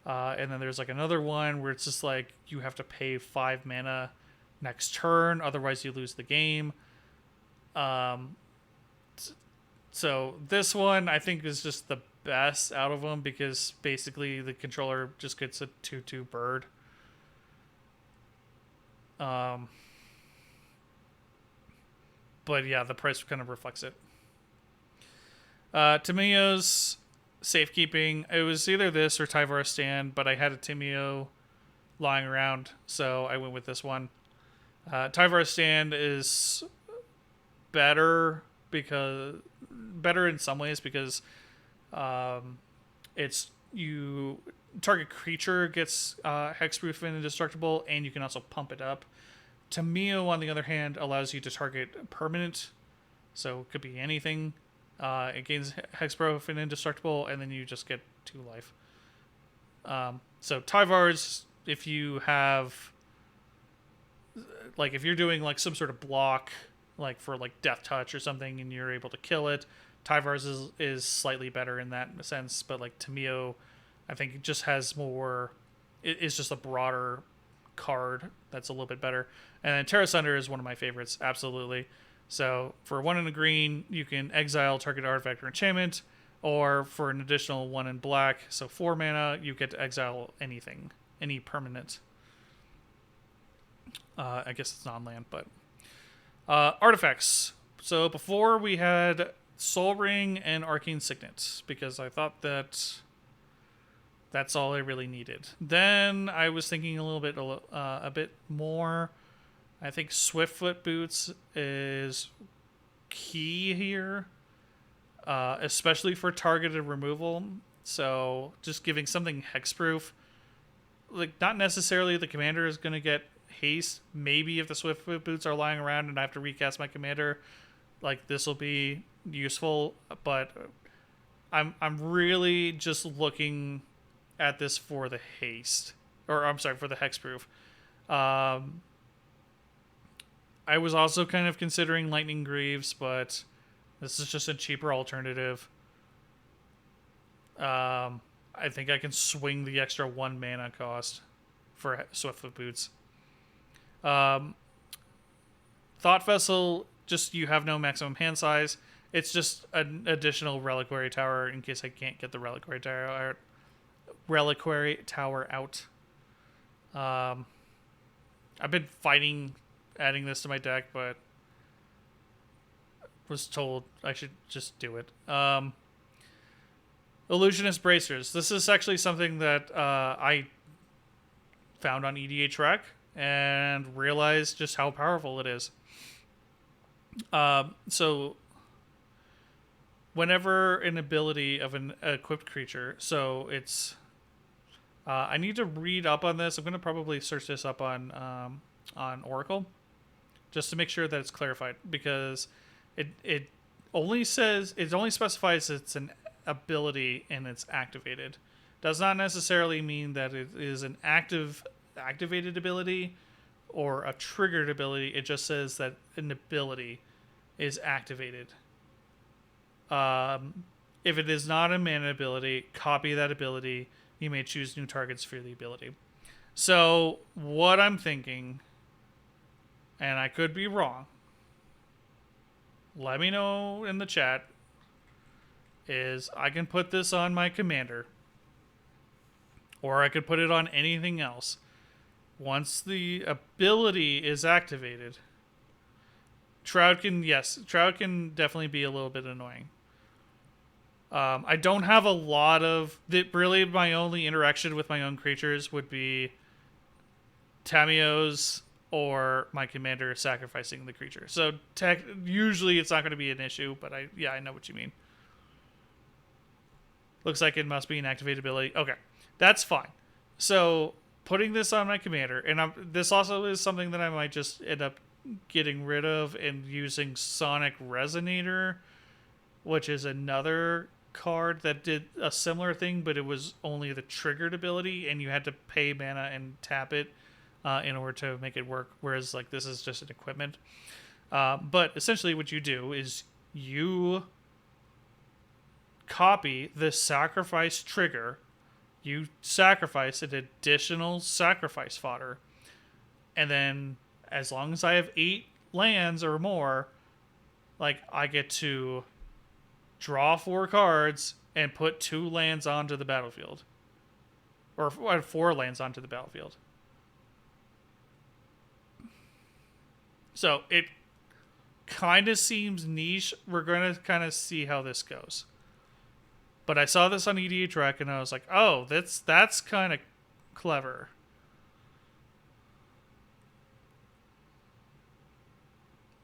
And then there's like another one where it's just like you have to pay 5 mana next turn, otherwise you lose the game. So this one I think is just the best out of them because basically the controller just gets a 2/2 bird. But yeah, the price kind of reflects it. Tamiyo's safekeeping. It was either this or Tyvar Stand, but I had a Tamiyo lying around, so I went with this one. Tyvar Stand is better in some ways because it's you target creature gets hexproof and indestructible, and you can also pump it up. Tamiyo, on the other hand, allows you to target permanent, so it could be anything. It gains hexproof and indestructible, and then you just get 2 life. So Tyvar's, if you have, like, if you're doing like some sort of block, like for like death touch or something, and you're able to kill it, Tyvar's is slightly better in that sense. But like Tamiyo, I think it just has more. It's just a broader card that's a little bit better. And then Terra Sunder is one of my favorites, absolutely. So for 1 in a green, you can exile target artifact or enchantment, or for an additional 1 in black, so 4 mana, you get to exile anything, any permanent. I guess it's non-land, but artifacts. So before we had Soul Ring and Arcane Signet because I thought that that's all I really needed. Then I was thinking a bit more. I think Swiftfoot Boots is key here, especially for targeted removal. So just giving something hexproof, like not necessarily the commander is going to get haste. Maybe if the Swiftfoot Boots are lying around and I have to recast my commander, like this will be useful. But I'm really just looking at this for the haste, or I'm sorry, for the hexproof. I was also kind of considering Lightning Greaves, but this is just a cheaper alternative. I think I can swing the extra 1 mana cost for Swiftfoot Boots. Thought Vessel, just you have no maximum hand size. It's just an additional Reliquary Tower in case I can't get the Reliquary Tower out. I've been fighting adding this to my deck, but was told I should just do it. Illusionist Bracers. This is actually something that I found on EDH Rec and realized just how powerful it is. So whenever an ability of an equipped creature, so it's I need to read up on this. I'm going to probably search this up on Oracle just to make sure that it's clarified, because it only specifies it's an ability and it's activated. Does not necessarily mean that it is an activated ability or a triggered ability. It just says that an ability is activated. If it is not a mana ability, copy that ability. You may choose new targets for the ability. So what I'm thinking, and I could be wrong, let me know in the chat, is I can put this on my commander, or I could put it on anything else. Once the ability is activated, Shroud can, yes, Shroud can definitely be a little bit annoying. I don't have a lot of really. My only interaction with my own creatures would be Tamiyo's or my commander sacrificing the creature. So usually it's not going to be an issue, but I know what you mean. Looks like it must be an activated ability. Okay, that's fine. So putting this on my commander, and this also is something that I might just end up getting rid of and using Sonic Resonator, which is another card that did a similar thing, but it was only the triggered ability, and you had to pay mana and tap it in order to make it work. Whereas like this is just an equipment. But essentially, what you do is you copy the sacrifice trigger. You sacrifice an additional sacrifice fodder, and then as long as I have 8 lands or more, like I get to draw 4 cards and put 2 lands onto the battlefield, or 4 lands onto the battlefield. So it kind of seems niche. We're going to kind of see how this goes. But I saw this on EDH Rec and I was like, oh, that's kind of clever.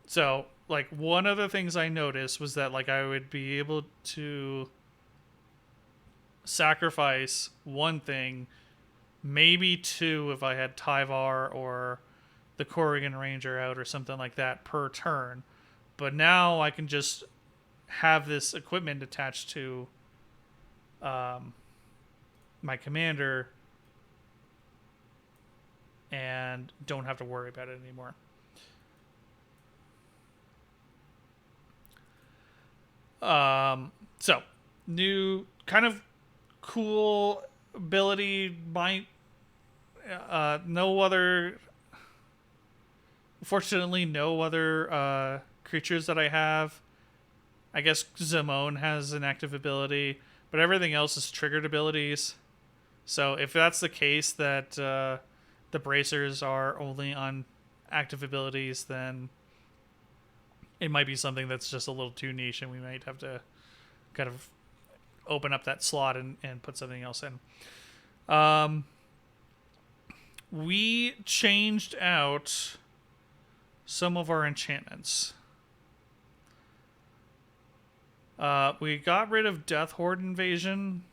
So, like, one of the things I noticed was that, like, I would be able to sacrifice one thing, maybe 2 if I had Tyvar or the Corrigan Ranger out or something like that per turn. But now I can just have this equipment attached to my commander and don't have to worry about it anymore. So new kind of cool ability. Might no other, fortunately, no other creatures that I have. I guess Zimone has an active ability, but everything else is triggered abilities. So if that's the case, that the bracers are only on active abilities, then it might be something that's just a little too niche, and we might have to kind of open up that slot and put something else in. We changed out some of our enchantments. We got rid of Death Horde Invasion,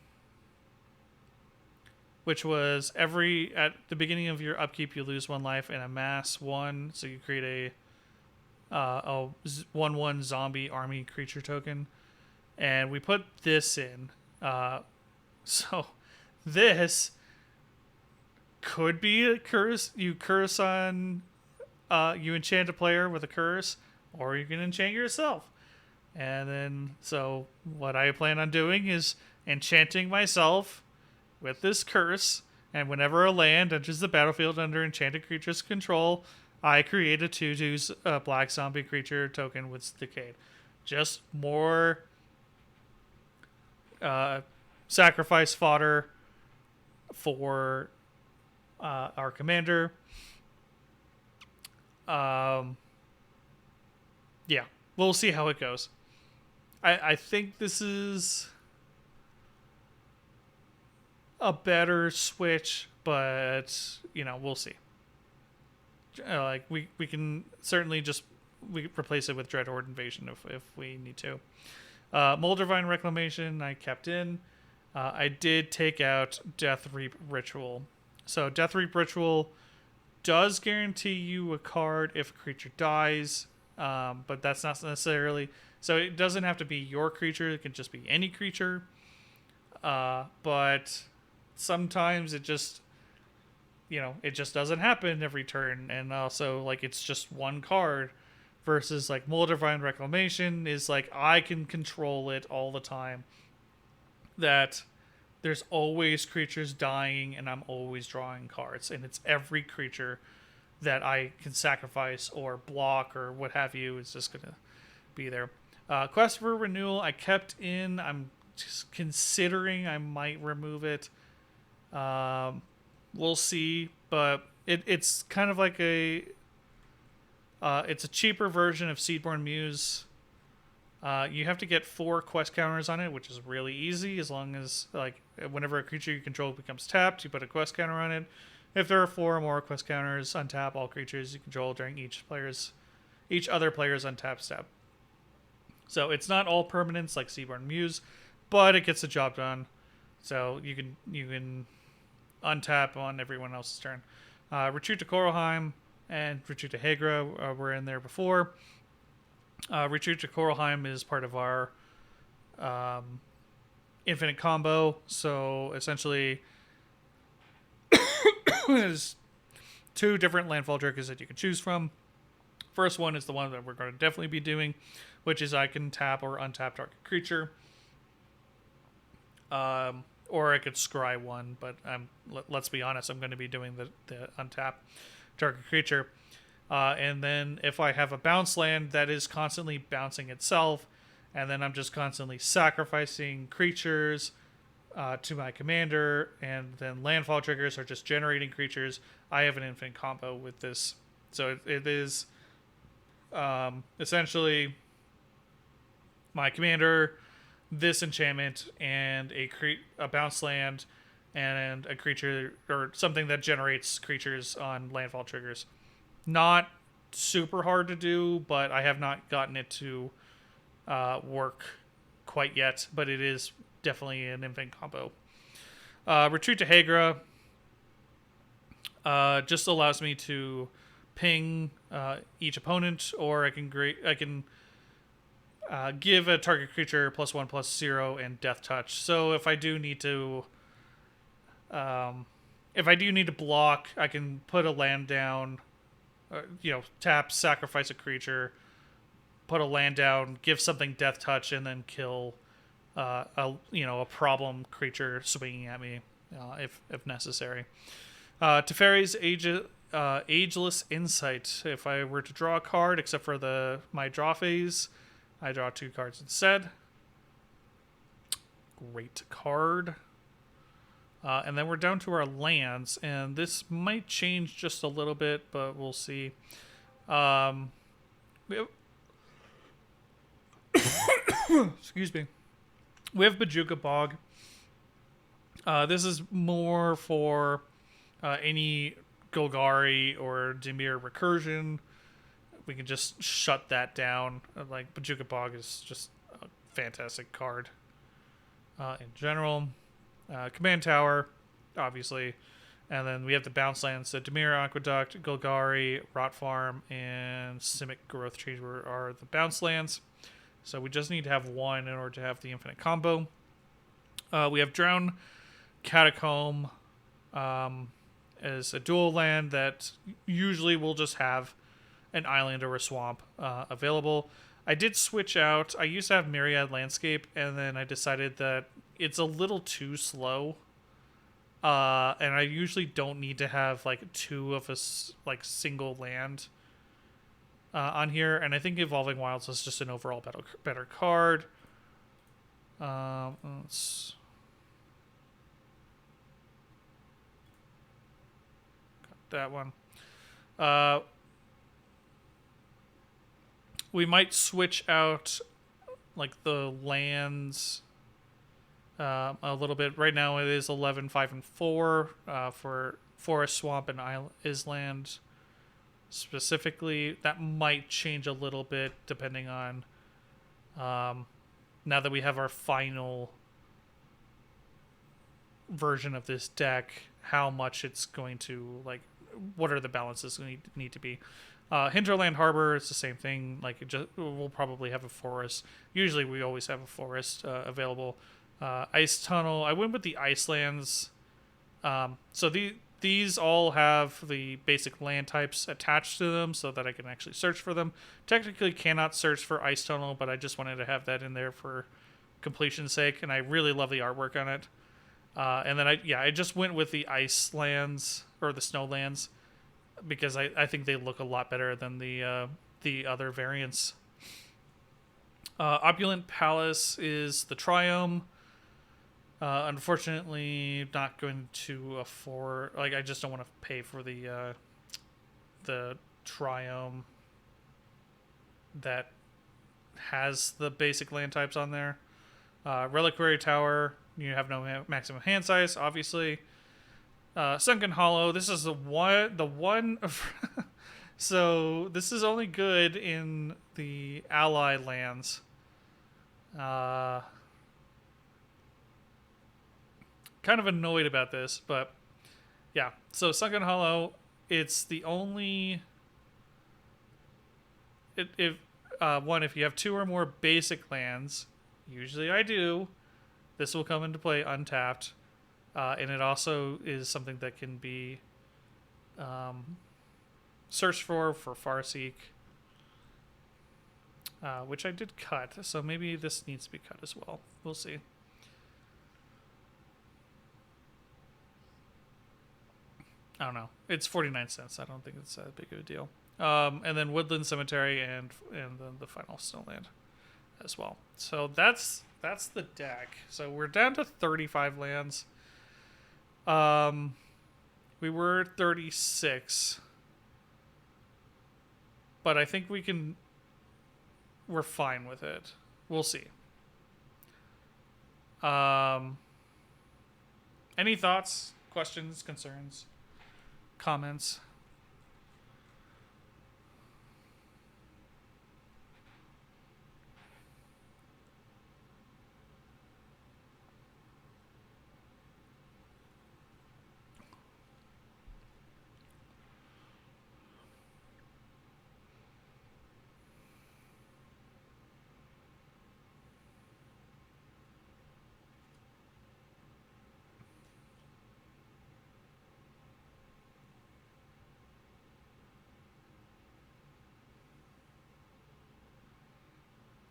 which was at the beginning of your upkeep you lose 1 life and amass 1, so you create a 1/1 zombie army creature token, and we put this in. So this could be a curse. You curse on, you enchant a player with a curse, or you can enchant yourself. And then, so what I plan on doing is enchanting myself with this curse, and whenever a land enters the battlefield under enchanted creature's control, I create a 2/2 black zombie creature token with Decayed. Just more sacrifice fodder for our commander. Yeah, we'll see how it goes. I think this is a better switch, but we'll see. Like we can certainly just replace it with Dread Horde Invasion if we need to. Moldavine Reclamation I kept in. I did take out Death Reap Ritual. So Death Reap Ritual does guarantee you a card if a creature dies, but that's not necessarily. So it doesn't have to be your creature. It can just be any creature. But sometimes it just doesn't happen every turn, and also like it's just 1 card, versus like Moldavine Reclamation is like I can control it all the time. That there's always creatures dying, and I'm always drawing cards, and it's every creature that I can sacrifice or block or what have you is just gonna be there. Quest for Renewal I kept in. I'm just considering I might remove it. We'll see, but it's kind of like a It's a cheaper version of Seedborn Muse. You have to get 4 quest counters on it, which is really easy. As long as like whenever a creature you control becomes tapped, you put a quest counter on it. If there are 4 or more quest counters, untap all creatures you control during each other player's untap step. So it's not all permanents like Seaborn Muse, but it gets the job done. So you can untap on everyone else's turn. Retreat to Koralheim and Retreat to Hagra were in there before. Retreat to Koralheim is part of our infinite combo. So essentially, there's 2 different landfall triggers that you can choose from. First one is the one that we're going to definitely be doing, which is I can tap or untap target creature. Or I could scry one, but let's be honest, I'm going to be doing the untap target creature. And then if I have a bounce land that is constantly bouncing itself, and then I'm just constantly sacrificing creatures to my commander, and then landfall triggers are just generating creatures, I have an infinite combo with this. So it is essentially my commander, this enchantment, and a bounce land, and a creature or something that generates creatures on landfall triggers. Not super hard to do, but I have not gotten it to work quite yet. But it is definitely an infinite combo. Retreat to Hagra just allows me to ping each opponent, or I can give a target creature +1/+0 and death touch. So if I do need to block, I can put a land down, tap, sacrifice a creature, put a land down, give something death touch, and then kill a problem creature swinging at me if necessary. Teferi's Ageless Insight. If I were to draw a card, except for my draw phase, I draw 2 cards instead. Great card. And then we're down to our lands, and this might change just a little bit, but we'll see. Excuse me. We have Bojuka Bog. This is more for any Golgari or Dimir recursion. We can just shut that down. Like, Bojuka Bog is just a fantastic card in general. Command Tower, obviously. And then we have the bounce lands. So Dimir Aqueduct, Golgari, Rot Farm, and Simic Growth Chamber are the bounce lands. So we just need to have one in order to have the infinite combo. We have Drown Catacomb as a dual land that usually will just have an island or a swamp available. I did switch out. I used to have Myriad Landscape, and then I decided that it's a little too slow. And I usually don't need to have like 2 of a single land on here. And I think Evolving Wilds is just an overall better card. Let's got that one. We might switch out like the lands a little bit. Right now it is 11, 5, and 4 for Forest, Swamp, and Island specifically. That might change a little bit depending on now that we have our final version of this deck, how much it's going to, like, what are the balances need to be. Hinterland Harbor, it's the same thing. Like, we'll probably have a forest. Usually we always have a forest available. Ice Tunnel, I went with the Icelands. So these all have the basic land types attached to them so that I can actually search for them. Technically cannot search for Ice Tunnel, but I just wanted to have that in there for completion's sake, and I really love the artwork on it. And then I just went with the ice lands, or the snow lands, because I think they look a lot better than the other variants. Opulent Palace is the Triome. Unfortunately, not going to afford. Like, I just don't want to pay for the Triome. that has the basic land types on there. Reliquary Tower, you have no maximum hand size, obviously. Sunken Hollow, this is the one. So this is only good in the ally lands. Kind of annoyed about this, but yeah. So Sunken Hollow, it's the only. If if you have two or more basic lands, usually I do, this will come into play untapped, and it also is something that can be searched for Farseek, which I did cut, so maybe this needs to be cut as well. We'll see. I don't know. It's 49 cents. I don't think it's that big of a deal. And then Woodland Cemetery and then the final Snowland as well. So that's the deck. So we're down to 35 lands. We were 36, but I think we're fine with it. We'll see. Any thoughts, questions, concerns, comments?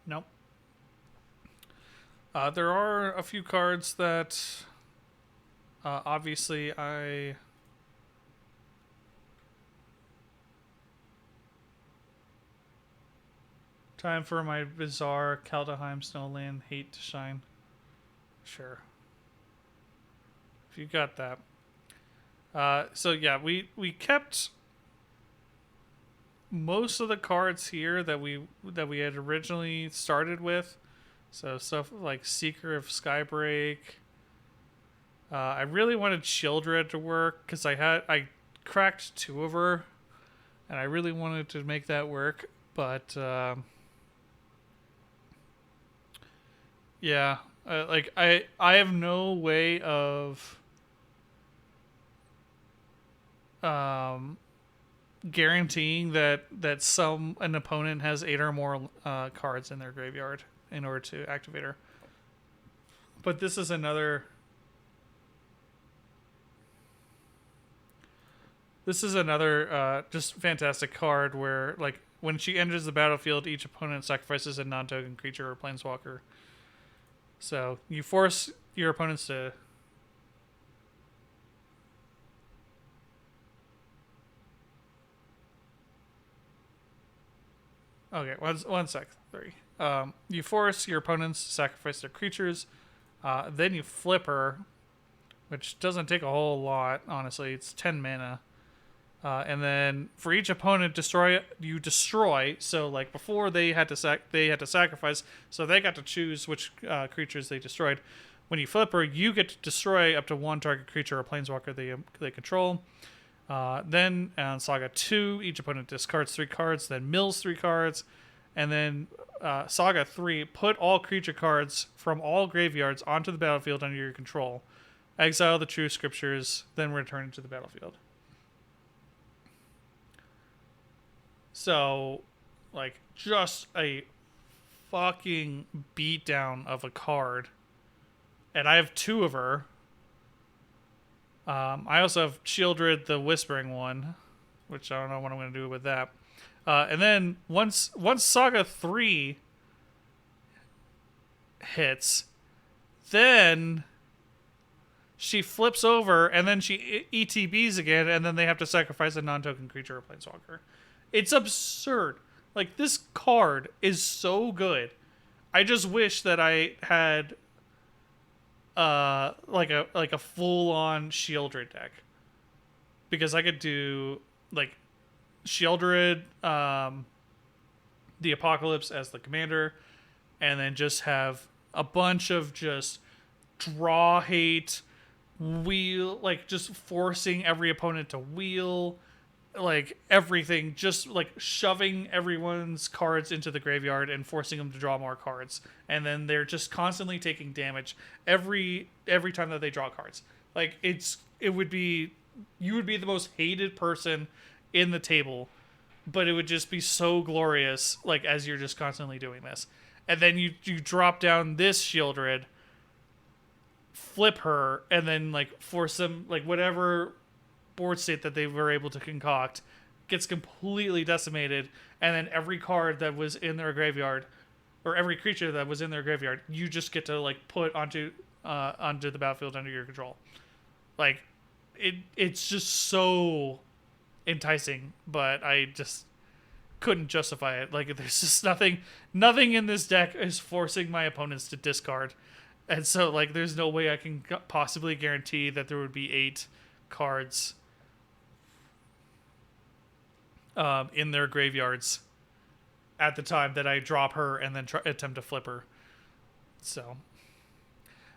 Nope. There are a few cards that obviously time for my bizarre Kaldheim Snowland hate to shine. Sure. If you got that. So yeah, we kept most of the cards here that we had originally started with. So stuff like Seeker of Skybreak. I really wanted Childred to work because I cracked two of her, and I really wanted to make that work. But yeah, I have no way of guaranteeing that an opponent has 8 or more cards in their graveyard in order to activate her. But this is another just fantastic card where, like, when she enters the battlefield, each opponent sacrifices a non-token creature or planeswalker. So you force your opponents to Okay, one sec. 3. You force your opponents to sacrifice their creatures. Then you flip her, which doesn't take a whole lot, honestly. It's 10 mana. And then for each opponent you destroy. So like before they had to sacrifice, so they got to choose which creatures they destroyed. When you flip her, you get to destroy up to one target creature or planeswalker they control. Then on Saga 2, each opponent discards 3 cards, then mills 3 cards, and then Saga 3, put all creature cards from all graveyards onto the battlefield under your control. Exile the True Scriptures, then return to the battlefield. So, like, just a fucking beatdown of a card. And I have 2 of her. I also have Childred, the Whispering one, which I don't know what I'm going to do with that. And then once Saga 3 hits, then she flips over, and then she ETBs again, and then they have to sacrifice a non-token creature or planeswalker. It's absurd. Like, this card is so good. I just wish that I had like a full-on Shieldred deck, because I could do like Shieldred, the Apocalypse as the commander, and then just have a bunch of just draw hate, wheel, like just forcing every opponent to wheel, like everything, just like shoving everyone's cards into the graveyard and forcing them to draw more cards, and then they're just constantly taking damage every time that they draw cards. Like it would be, you would be the most hated person in the table, but it would just be so glorious, like as you're just constantly doing this. And then you drop down this Shieldred, flip her, and then like force them, like whatever board state that they were able to concoct gets completely decimated, and then every card that was in their graveyard, or every creature that was in their graveyard, you just get to like put onto the battlefield under your control. Like it's just so enticing, but I just couldn't justify it. Like there's just nothing in this deck is forcing my opponents to discard. And so like there's no way I can possibly guarantee that there would be 8 cards in their graveyards at the time that I drop her and then attempt to flip her. So,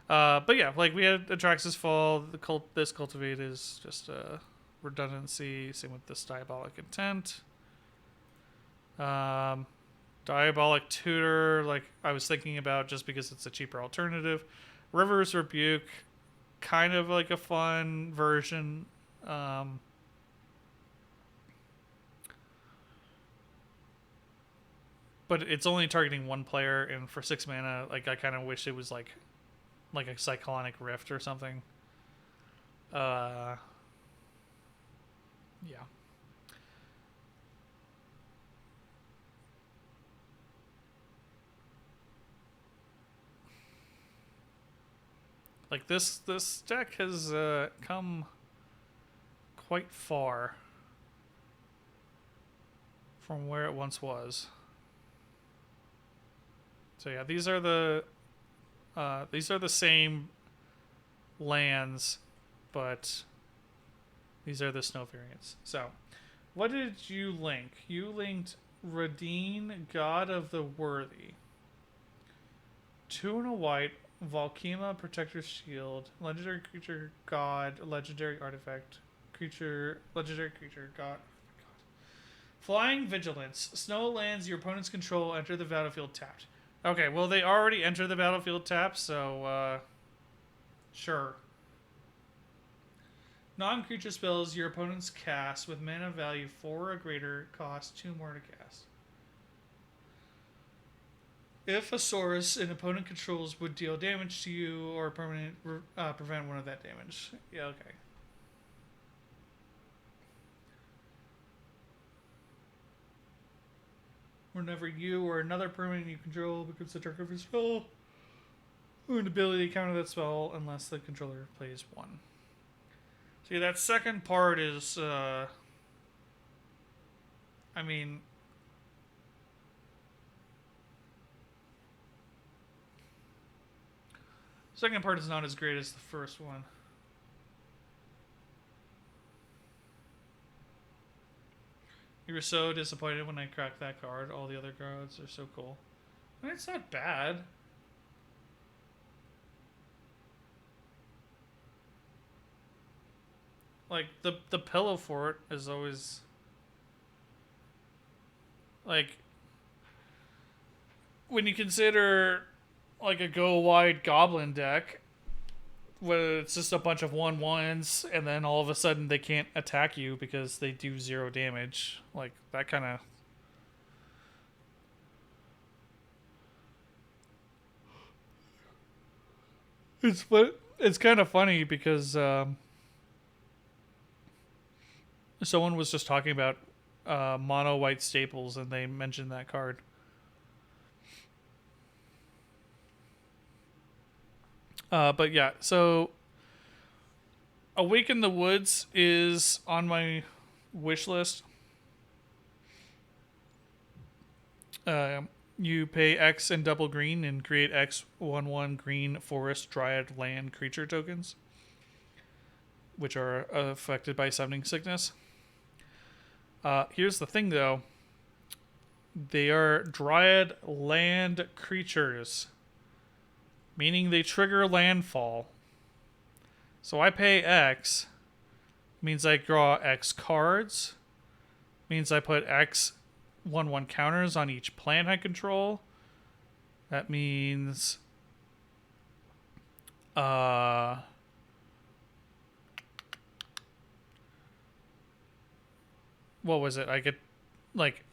but yeah, like we had Atraxas Fall. This Cultivate is just a redundancy. Same with this Diabolic Intent. Diabolic Tutor, like I was thinking about just because it's a cheaper alternative. River's Rebuke, kind of like a fun version. But it's only targeting one player, and for 6 mana, like I kind of wish it was like a Cyclonic Rift or something. Yeah. Like this deck has come quite far from where it once was. So yeah, these are the same lands, but these are the snow variants. So, what did you link? You linked Radine, God of the Worthy. 2 and a white, Valkema, Protector's Shield, legendary creature, God, legendary artifact, creature, legendary creature, God. Flying Vigilance. Snow lands your opponent's control enter the battlefield tapped. Okay, well, they already enter the battlefield tapped, so, sure. Non-creature spells your opponent's cast with mana value 4 or greater cost 2 more to cast. If a source an opponent controls would deal damage to you or permanent prevent one of that damage. Yeah, okay. Whenever you or another permanent you control becomes the target of a spell, or an ability to counter that spell unless the controller plays 1. See, that second part is, I mean, second part is not as great as the first one. You were so disappointed when I cracked that card. All the other cards are so cool. I mean, it's not bad. Like, the Pillow Fort is always... Like, when you consider, like, a go-wide Goblin deck, where it's just a bunch of 1/1s, and then all of a sudden they can't attack you because they do 0 damage. Like, that kind of... It's kind of funny because someone was just talking about mono white staples, and they mentioned that card. But yeah, so Awake in the Woods is on my wish list. You pay X and double green and create X 1/1 green forest dryad land creature tokens, which are affected by summoning sickness. Here's the thing, though. They are Dryad land creatures, meaning they trigger landfall. So I pay X, means I draw X cards, means I put X 1/1 counters on each plant I control. That means uh what was it? I get like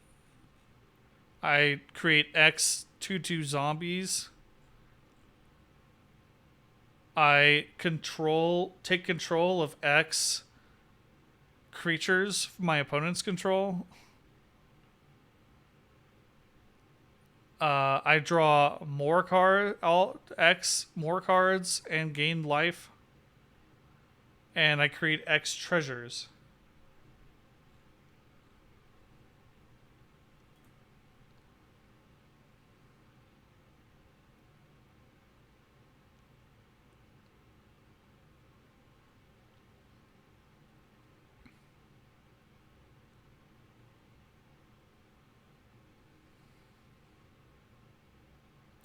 I create X 2/2 zombies. I take control of X creatures my opponent's control. I draw more X more cards and gain life, and I create X treasures.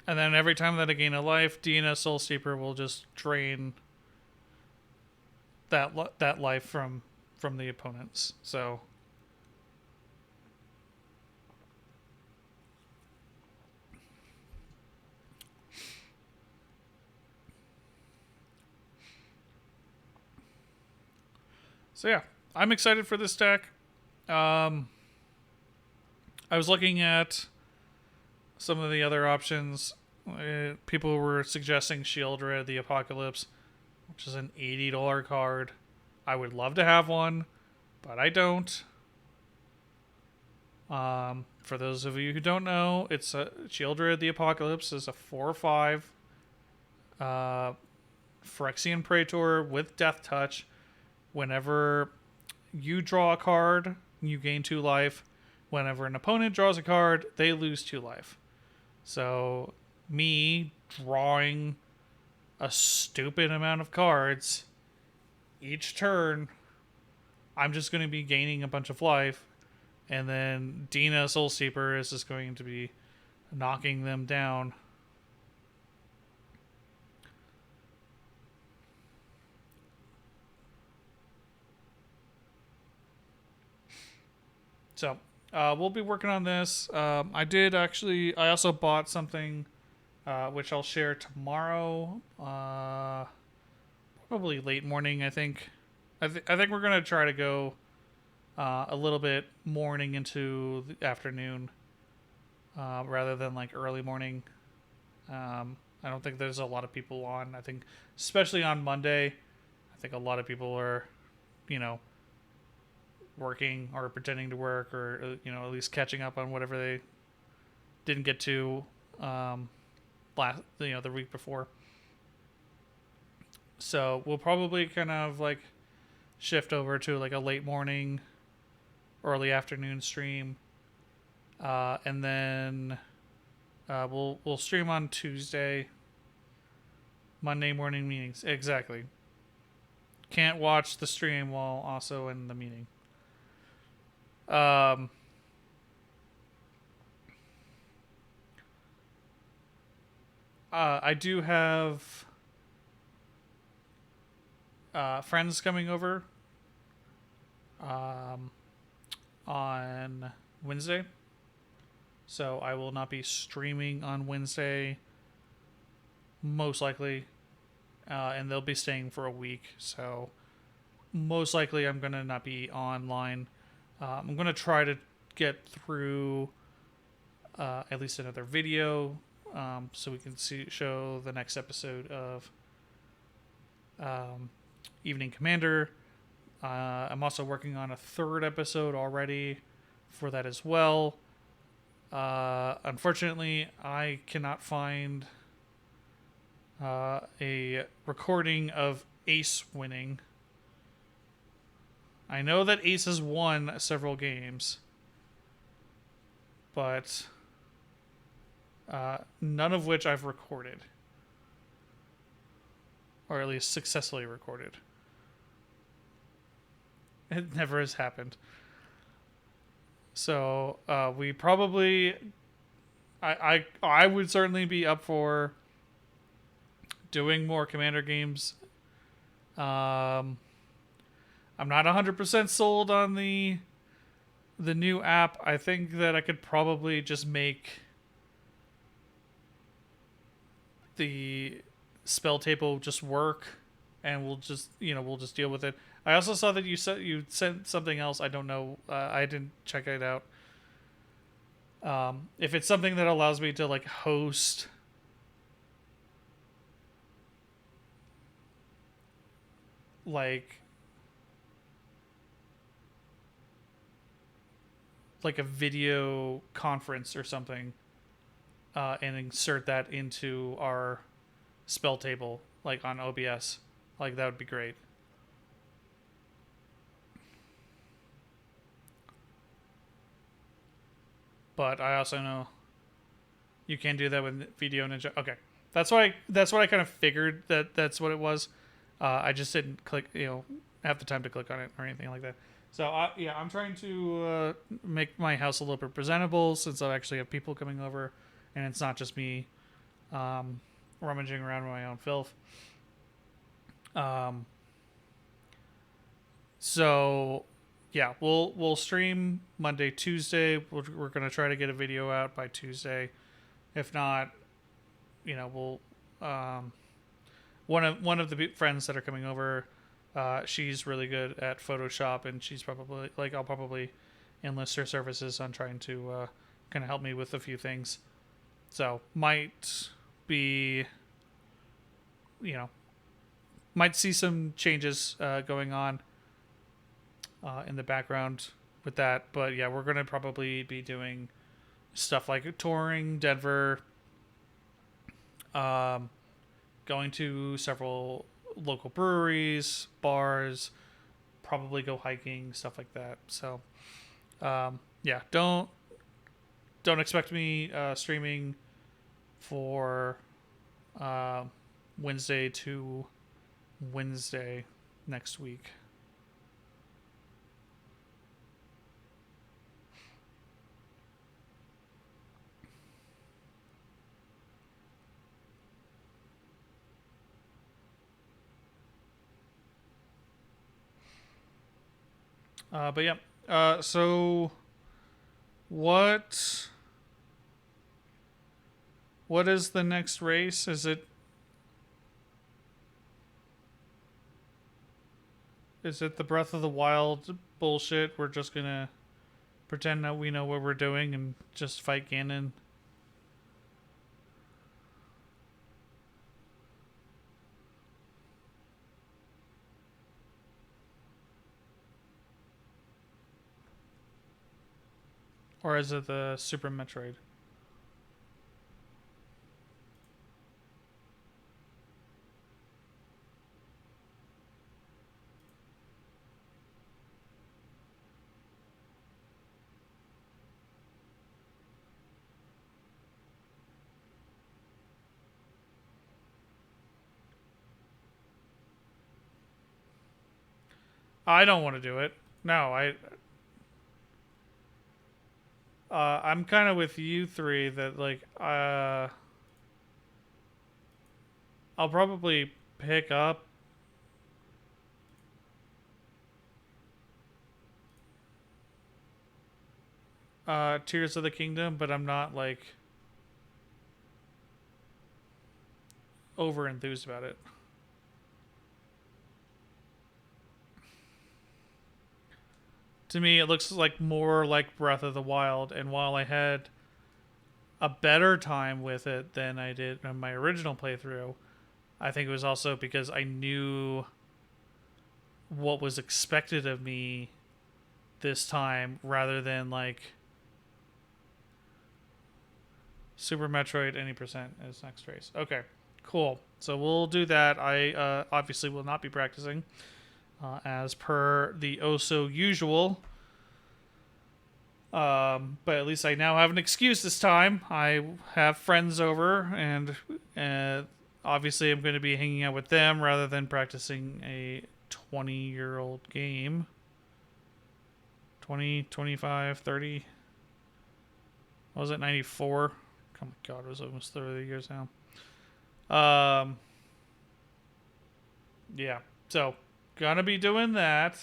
And then every time that I gain a life, Dina Soul Steeper will just drain that life from the opponents. So yeah, I'm excited for this deck. I was looking at some of the other options. People were suggesting Shieldred the Apocalypse, which is an $80 card. I would love to have one, but I don't. For those of you who don't know, it's a Shieldred the Apocalypse is a 4/5 Phyrexian Praetor with Death Touch. Whenever you draw a card, you gain 2 life. Whenever an opponent draws a card, they lose 2 life. So, me drawing a stupid amount of cards each turn, I'm just going to be gaining a bunch of life. And then Dina Soul Steeper is just going to be knocking them down. So, we'll be working on this. I also bought something which I'll share tomorrow. Probably late morning, I think. I think we're going to try to go a little bit morning into the afternoon rather than like early morning. I don't think there's a lot of people on. I think, especially on Monday, I think a lot of people are, you know, working or pretending to work or, at least catching up on whatever they didn't get to the week before. So we'll probably kind of like shift over to like a late morning, early afternoon stream, and then we'll stream on Tuesday. Monday morning meetings, exactly. Can't watch the stream while also in the meeting. I do have friends coming over on Wednesday. So I will not be streaming on Wednesday, most likely. And they'll be staying for a week. So most likely I'm going to not be online. I'm going to try to get through at least another video so we can show the next episode of Evening Commander. I'm also working on a third episode already for that as well. Unfortunately, I cannot find a recording of Ace winning. I know that Ace has won several games, but none of which I've recorded, or at least successfully recorded. It never has happened. So we probably, I would certainly be up for doing more Commander games. Um, I'm not 100% sold on the new app. I think that I could probably just make the spell table just work, and we'll just deal with it. I also saw that you sent something else. I don't know. I didn't check it out. If it's something that allows me to like host like like a video conference or something, and insert that into our spell table, like on OBS, like that would be great. But I also know you can do that with Video Ninja. Okay, that's what I kind of figured that's what it was. I just didn't click, have the time to click on it or anything like that. So yeah, I'm trying to make my house a little bit presentable since I actually have people coming over, and it's not just me rummaging around with my own filth. Um, so yeah, we'll stream Monday, Tuesday. We're gonna try to get a video out by Tuesday. If not, we'll one of the friends that are coming over. She's really good at Photoshop, and she's probably like I'll probably enlist her services on trying to kind of help me with a few things. So be you know might see some changes going on in the background with that, but yeah, we're gonna probably be doing stuff like touring Denver, um, going to several local breweries, bars, probably go hiking, stuff like that. So, yeah, don't expect me streaming for uh, Wednesday to Wednesday next week. But yeah, so what what is the next race? Is it the Breath of the Wild bullshit? We're just gonna pretend that we know what we're doing and just fight Ganon. Or is it the Super Metroid? I don't want to do it. No, I'm kind of with you three that like I'll probably pick up Tears of the Kingdom, but I'm not like over enthused about it. To me, it looks like more like Breath of the Wild, and while I had a better time with it than I did in my original playthrough, I think it was also because I knew what was expected of me this time rather than like Super Metroid any percent as next race. Okay, cool. So we'll do that. I obviously will not be practicing as per the oh so usual. But at least I now have an excuse this time. I have friends over, and obviously I'm going to be hanging out with them rather than practicing a 20-year-old game. 20, 25, 30. What was it, 94? Oh my god, it was almost 30 years now. Yeah. So, gonna be doing that.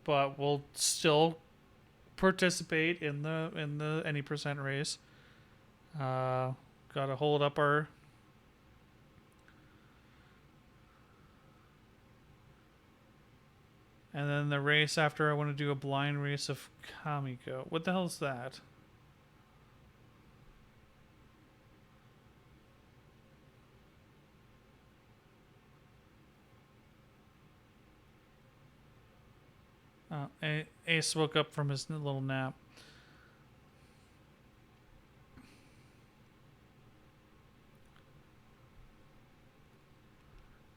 But we'll still participate in the any percent race. Gotta hold up our. And then the race after, I want to do a blind race of Kamiko. What the hell is that? Ace woke up from his little nap.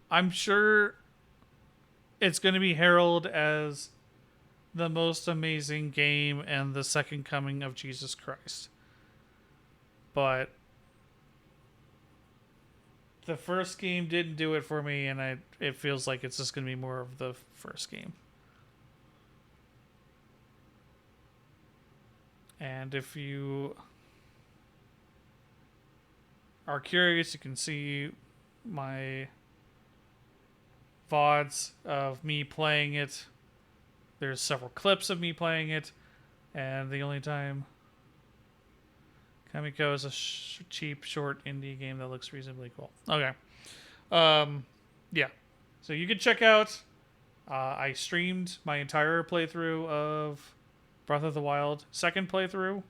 I'm sure it's going to be heralded as the most amazing game and the second coming of Jesus Christ. But the first game didn't do it for me, and it feels like it's just going to be more of the first game. And if you are curious, you can see my VODs of me playing it. There's several clips of me playing it, and the only time Kamiko is a cheap, short indie game that looks reasonably cool. Okay. Yeah. So you can check out. I streamed my entire playthrough of Breath of the Wild. Second playthrough.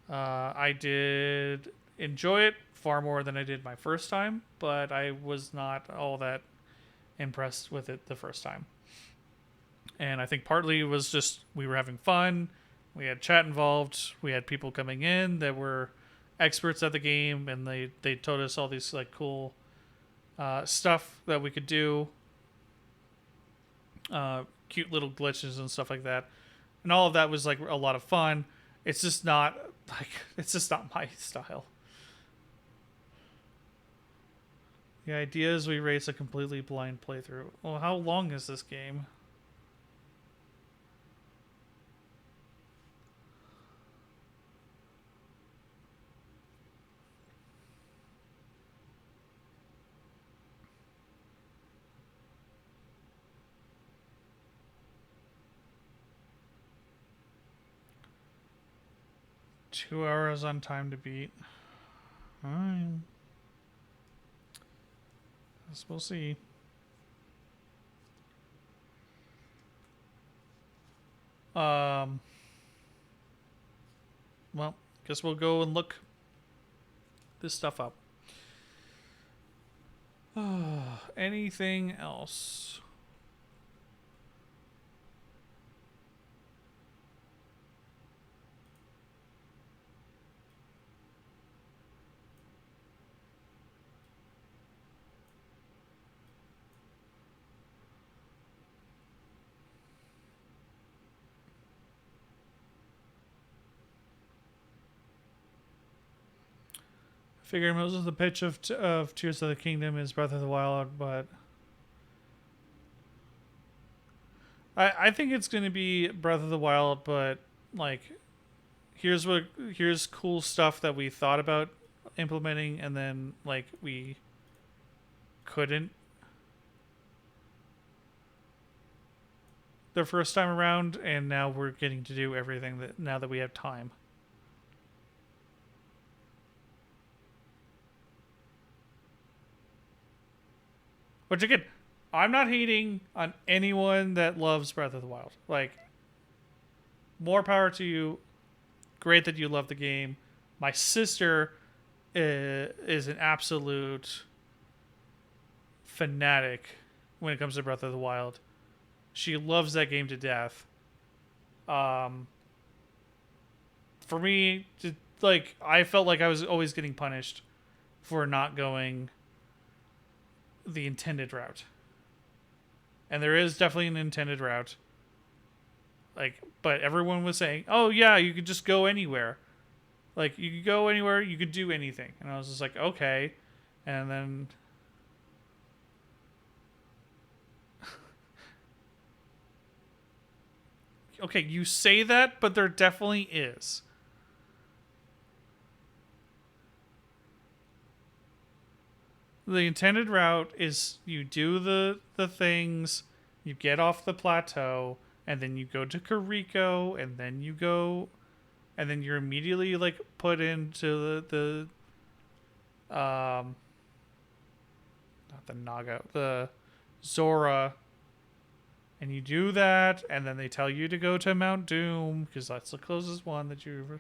I did enjoy it far more than I did my first time, but I was not all that impressed with it the first time. And I think partly it was just we were having fun. We had chat involved. We had people coming in that were experts at the game, and they told us all these like cool stuff that we could do, cute little glitches and stuff like that, and all of that was like a lot of fun. It's just not my style. The idea is we race a completely blind playthrough. Well, how long is this game? Two hours on time to beat. Alright. Guess we'll see. Well, guess we'll go and look this stuff up. Anything else? Figure most of the pitch of Tears of the Kingdom is Breath of the Wild, but I think it's going to be Breath of the Wild, but like here's cool stuff that we thought about implementing, and then like we couldn't the first time around, and now we're getting to do everything that now that we have time. Which again, I'm not hating on anyone that loves Breath of the Wild. Like, more power to you. Great that you love the game. My sister is an absolute fanatic when it comes to Breath of the Wild. She loves that game to death. For me, like, I felt like I was always getting punished for not going the intended route. And there is definitely an intended route. Like, but everyone was saying, "Oh yeah, you could just go anywhere. Like, you could go anywhere, you could do anything." And I was just like, "Okay." And then okay, you say that, but there definitely is. The intended route is you do the things, you get off the plateau, and then you go to Kariko, and then you go, and then you're immediately like put into the not the Naga, the Zora, and you do that, and then they tell you to go to Mount Doom because that's the closest one that you.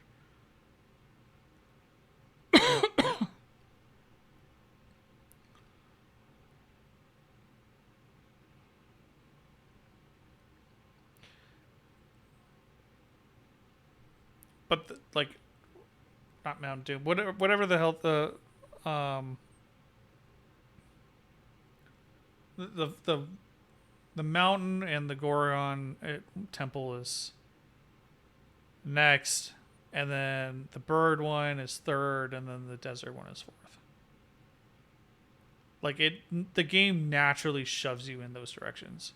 But like, not Mount Doom, whatever the hell um the the mountain and the Goron temple is next, and then the bird one is third, and then the desert one is fourth. Like the game naturally shoves you in those directions.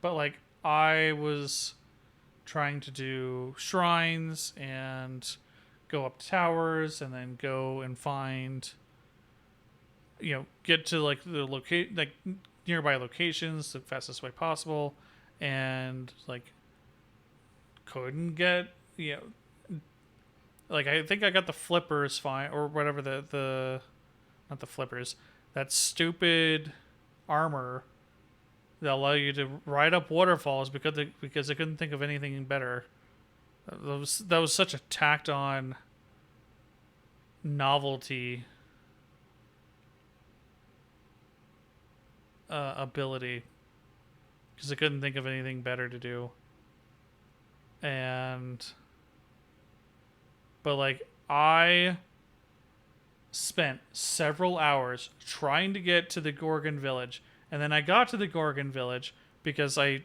But like I was trying to do shrines and go up towers and then go and find, get to like the locate like nearby locations the fastest way possible, and like couldn't get, like I think I got the flippers fine or whatever, the not the flippers, that stupid armor that allow you to ride up waterfalls because I couldn't think of anything better. That was such a tacked on novelty ability because I couldn't think of anything better to do. But like I spent several hours trying to get to the Gorgon village, and then I got to the Gorgon village because I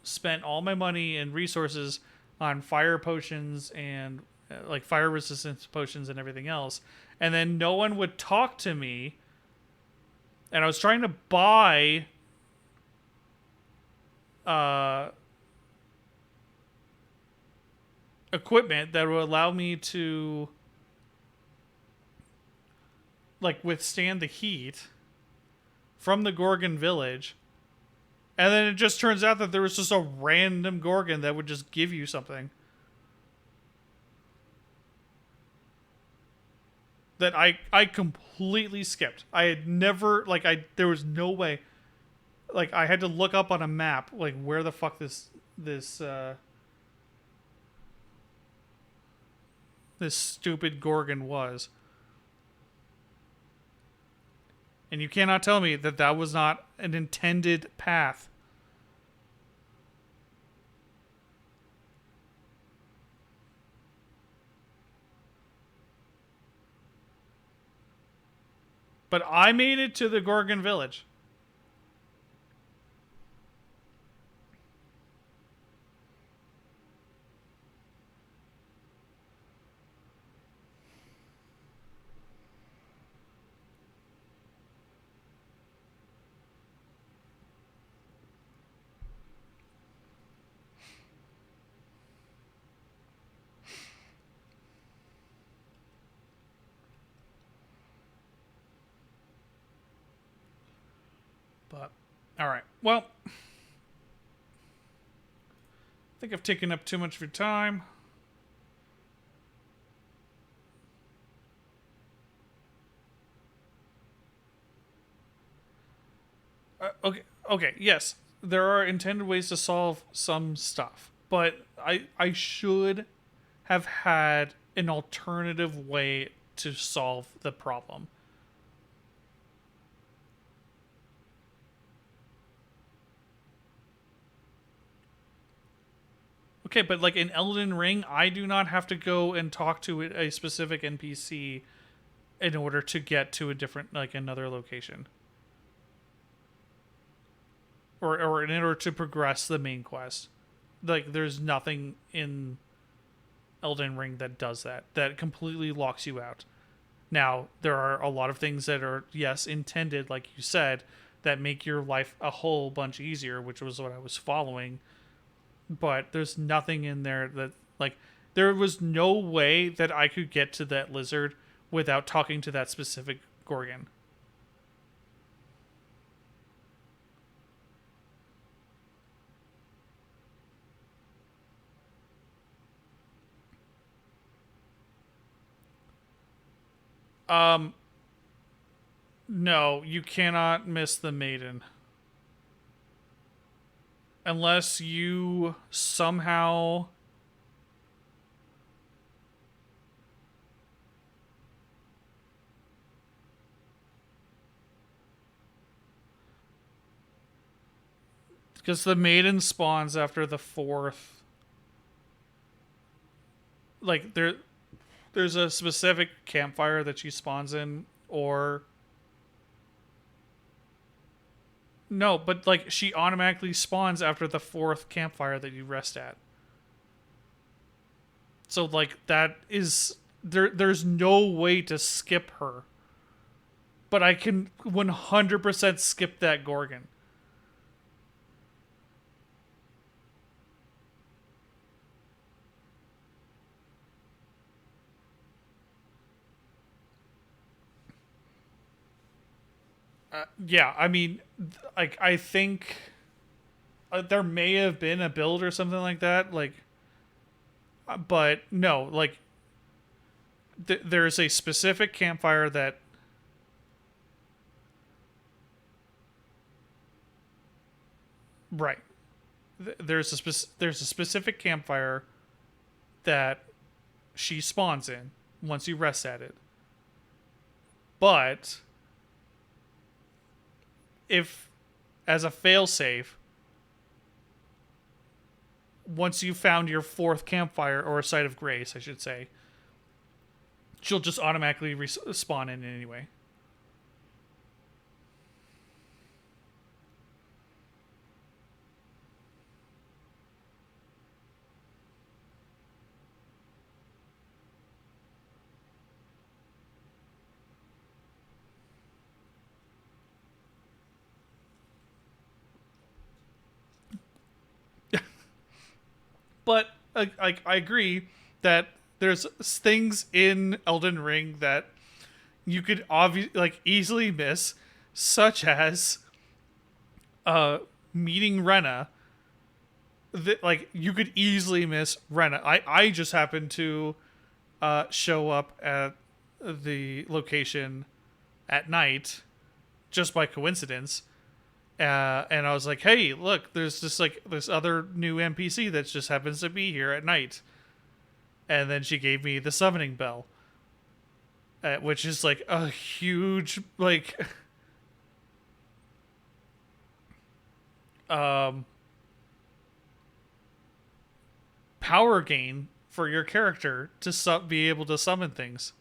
spent all my money and resources on fire potions and like fire resistance potions and everything else, and then no one would talk to me, and I was trying to buy equipment that would allow me to like withstand the heat from the Gorgon village. And then it just turns out that there was just a random Gorgon that would just give you something that I completely skipped. I had never there was no way, like I had to look up on a map like where the fuck this stupid Gorgon was. And you cannot tell me that that was not an intended path. But I made it to the Gorgon village. But, all right. Well, I think I've taken up too much of your time. Okay, yes. There are intended ways to solve some stuff, but I should have had an alternative way to solve the problem. Okay, but like in Elden Ring, I do not have to go and talk to a specific NPC in order to get to a different, like another location. or in order to progress the main quest. Like, there's nothing in Elden Ring that does that. That completely locks you out. Now, there are a lot of things that are, yes, intended, like you said, that make your life a whole bunch easier, which was what I was following. But there's nothing in there that, like, there was no way that I could get to that lizard without talking to that specific Gorgon. No, you cannot miss the maiden. Unless you somehow. Because the maiden spawns after the fourth. Like, there's a specific campfire that she spawns in, or. No, but, like, she automatically spawns after the fourth campfire that you rest at. So, like, that is. There's no way to skip her. But I can 100% skip that Gorgon. Yeah, I mean, like, I think there may have been a build or something like that, like, but no, like, there's a specific campfire that. Right. There's a specific campfire that she spawns in once you rest at it. But if, as a failsafe, once you've found your fourth campfire, or a site of grace, I should say, she'll just automatically spawn in anyway. But I agree that there's things in Elden Ring that you could obviously, like, easily miss, such as meeting Rena. Like, you could easily miss Rena. I just happened to show up at the location at night just by coincidence. And I was like, hey, look, there's just, like, this other new NPC that just happens to be here at night. And then she gave me the summoning bell, which is, like, a huge, like, um, power gain for your character to be able to summon things.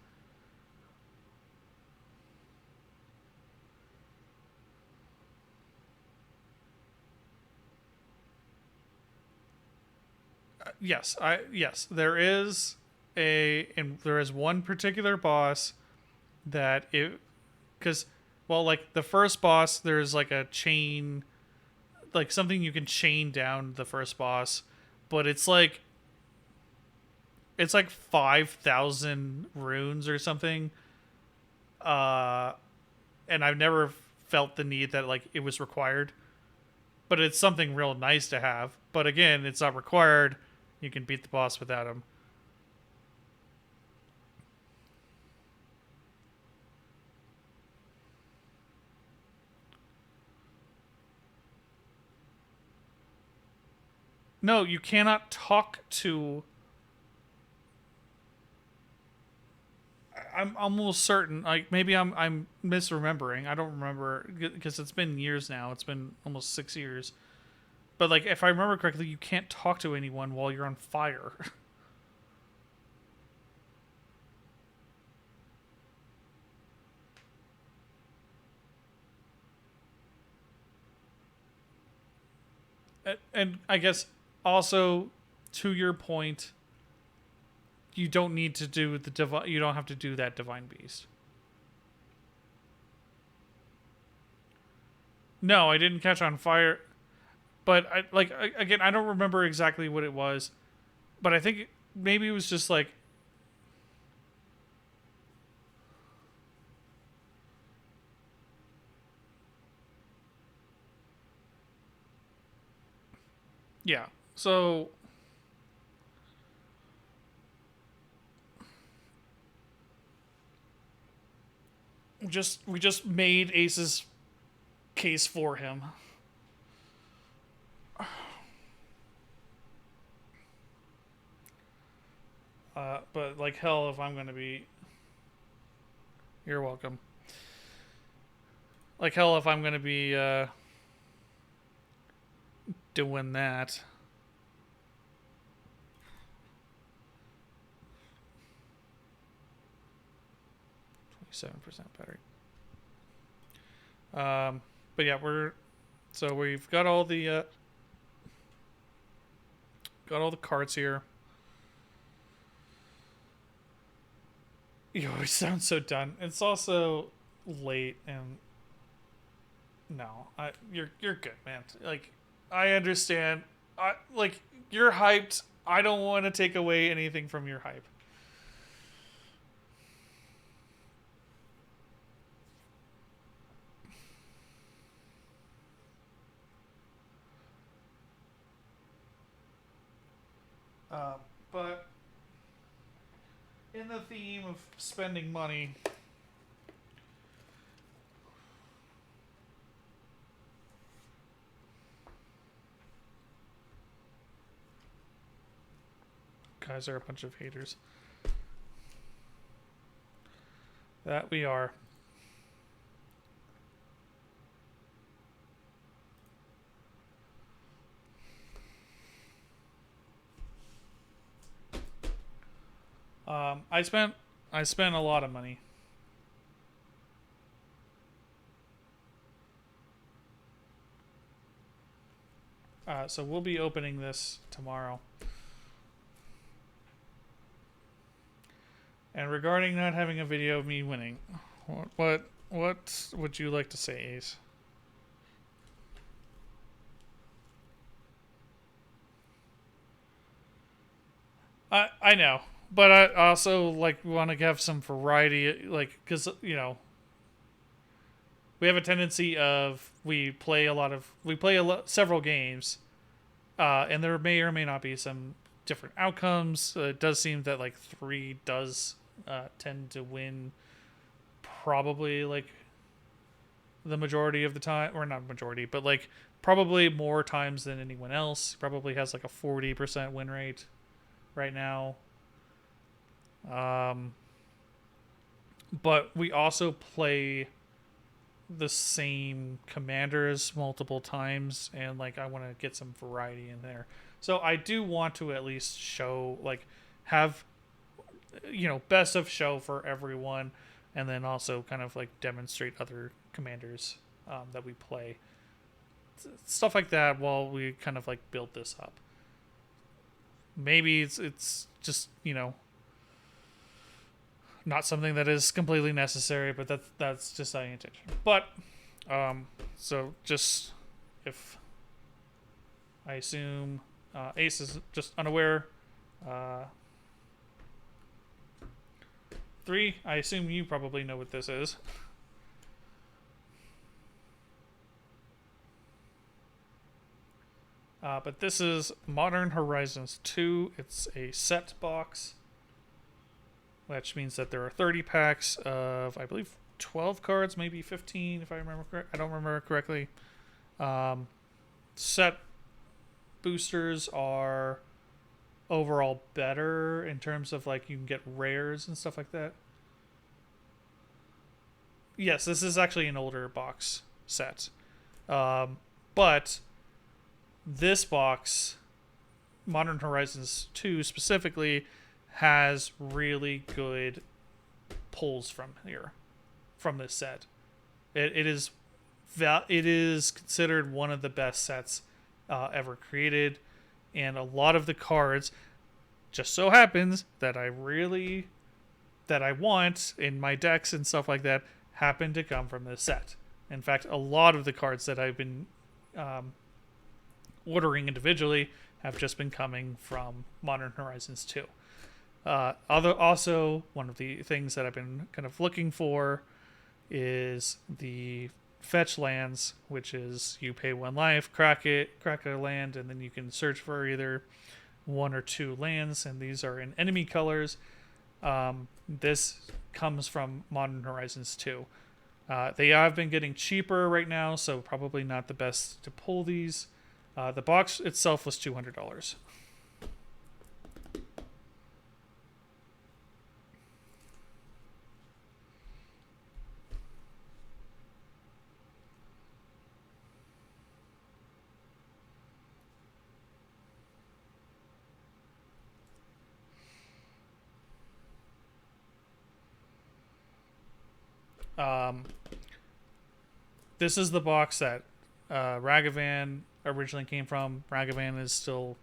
Yes, there is and there is one particular boss that it, because, well, like, the first boss, there's, like, a chain, like, something you can chain down the first boss, but it's like 5,000 runes or something. uh and I've never felt the need that, like, it was required, but it's something real nice to have. But again, it's not required. You can beat the boss without him. No, you cannot talk to. I'm almost certain. Like, maybe I'm misremembering. I don't remember because it's been years now. It's been almost 6 years. But, like, if I remember correctly, you can't talk to anyone while you're on fire. And I guess also to your point, you don't need to do the divine. You don't have to do that divine beast. No, I didn't catch on fire, but again, I don't remember exactly what it was, but I think maybe it was just like, yeah. So we just made Ace's case for him. But like hell, if I'm gonna be, you're welcome. Like hell, if I'm gonna be doing that. 27% battery. But yeah, we've got all the cards here. You always sound so done. It's also late and no, you're good, man. Like I understand. You're hyped. I don't want to take away anything from your hype. But in the theme of spending money, guys are a bunch of haters. That we are. I spent a lot of money. So we'll be opening this tomorrow. And regarding not having a video of me winning, what would you like to say, Ace? I know, but I also want to have some variety, because we have a tendency of we play several games, and there may or may not be some different outcomes. It does seem that 3 does tend to win, probably the majority of the time, or not majority, but probably more times than anyone else. Probably has a 40% win rate right now. But we also play the same commanders multiple times, and I want to get some variety in there. So I do want to at least show, have, best of show for everyone, and then also kind of demonstrate other commanders that we play. Stuff like that while we kind of build this up. Maybe it's just, not something that is completely necessary, but that's just the intention. But so just if I assume Ace is just unaware. 3, I assume you probably know what this is. But this is Modern Horizons 2. It's a set box, which means that there are 30 packs of, I believe, 12 cards, maybe 15, if I remember correctly. I don't remember correctly. Set boosters are overall better in terms of you can get rares and stuff like that. Yes, this is actually an older box set. But this box, Modern Horizons 2 specifically, has really good pulls from this set. It is considered one of the best sets ever created, and a lot of the cards just so happens that I want in my decks and stuff like that happen to come from this set. In fact, a lot of the cards that I've been ordering individually have just been coming from Modern Horizons 2. Also, one of the things that I've been kind of looking for is the fetch lands, which is you pay 1 life, crack a land, and then you can search for either 1 or 2 lands, and these are in enemy colors. This comes from Modern Horizons 2. They have been getting cheaper right now, so probably not the best to pull these. The box itself was $200. This is the box that Ragavan originally came from. Ragavan is still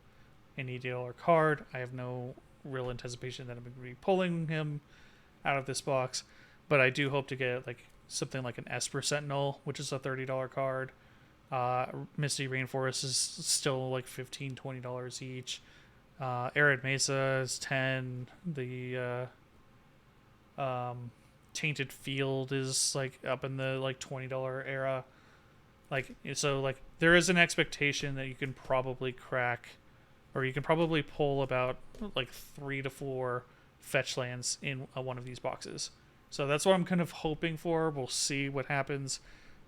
an EDH card. I have no real anticipation that I'm going to be pulling him out of this box, but I do hope to get like something like an Esper Sentinel, which is a $30 card. Misty Rainforest is still like $15-$20 each. Arid Mesa is 10. The Tainted Field is like up in the like $20 era. Like, so like there is an expectation that you can probably crack, or you can probably pull about like 3 to 4 fetch lands in one of these boxes. So that's what I'm kind of hoping for. We'll see what happens.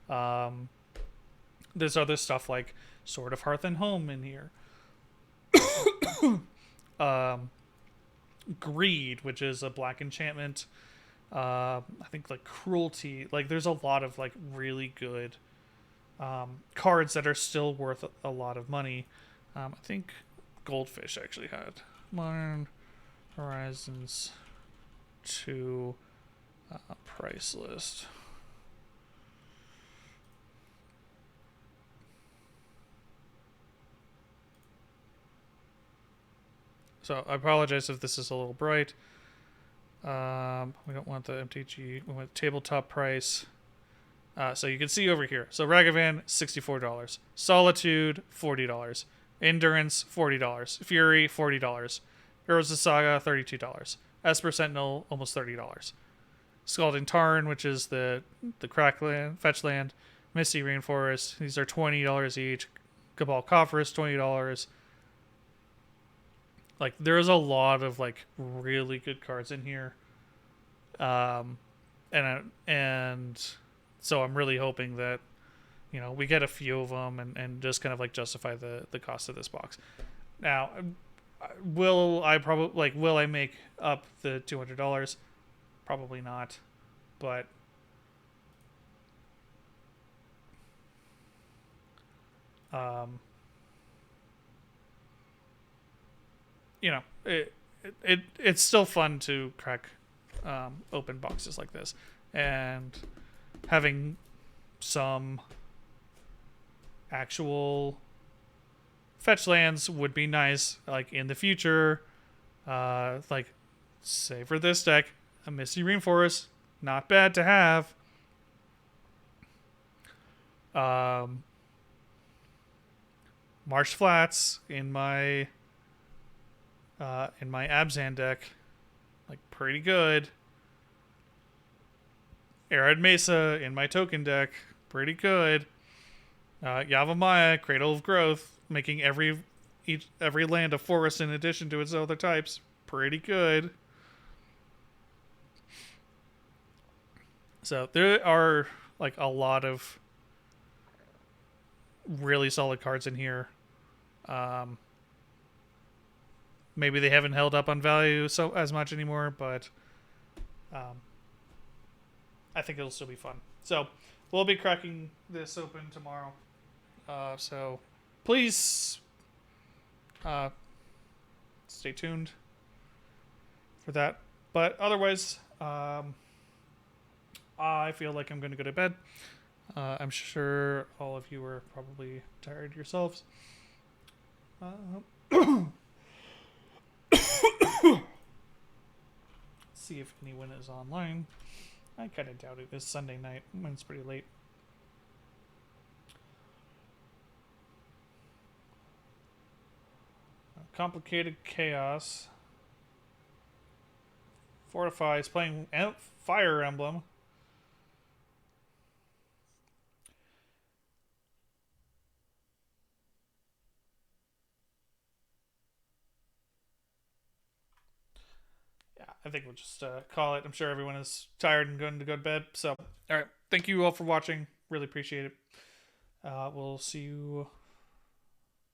There's other stuff like Sword of Hearth and Home in here. Greed, which is a black enchantment. I think like Cruelty. Like there's a lot of like really good cards that are still worth a lot of money. I think Goldfish actually had Modern Horizons 2 price list. So I apologize if this is a little bright. We don't want the MTG. We want tabletop price. So you can see over here. So Ragavan, $64. Solitude, $40. Endurance, $40. Fury, $40. Heroes of Saga, $32. Esper Sentinel, almost $30. Scalding Tarn, which is the crack land, fetch land. Misty Rainforest, these are $20 each. Cabal Coffers, $20. Like there's a lot of like really good cards in here. And so I'm really hoping that, you know, we get a few of them and just kind of like justify the cost of this box. Now, will I make up the $200? Probably not, but you know, it's still fun to crack open boxes like this, and having some actual fetch lands would be nice, like in the future. Like, say for this deck, a Misty Rainforest, not bad to have. Marsh Flats in my Abzan deck, like pretty good. Arid Mesa in my token deck, pretty good. Yavimaya, Cradle of Growth, making every land a forest in addition to its other types, pretty good. So there are like a lot of really solid cards in here. Maybe they haven't held up on value so as much anymore, but I think it'll still be fun. So we'll be cracking this open tomorrow. So please stay tuned for that. But otherwise, I feel like I'm going to go to bed. I'm sure all of you are probably tired yourselves. See if anyone is online. I kind of doubt it. It's Sunday night when it's pretty late. Complicated Chaos. Fortify is playing Fire Emblem. Yeah, I think we'll just call it. I'm sure everyone is tired and going to go to bed. So, all right. Thank you all for watching. Really appreciate it. We'll see you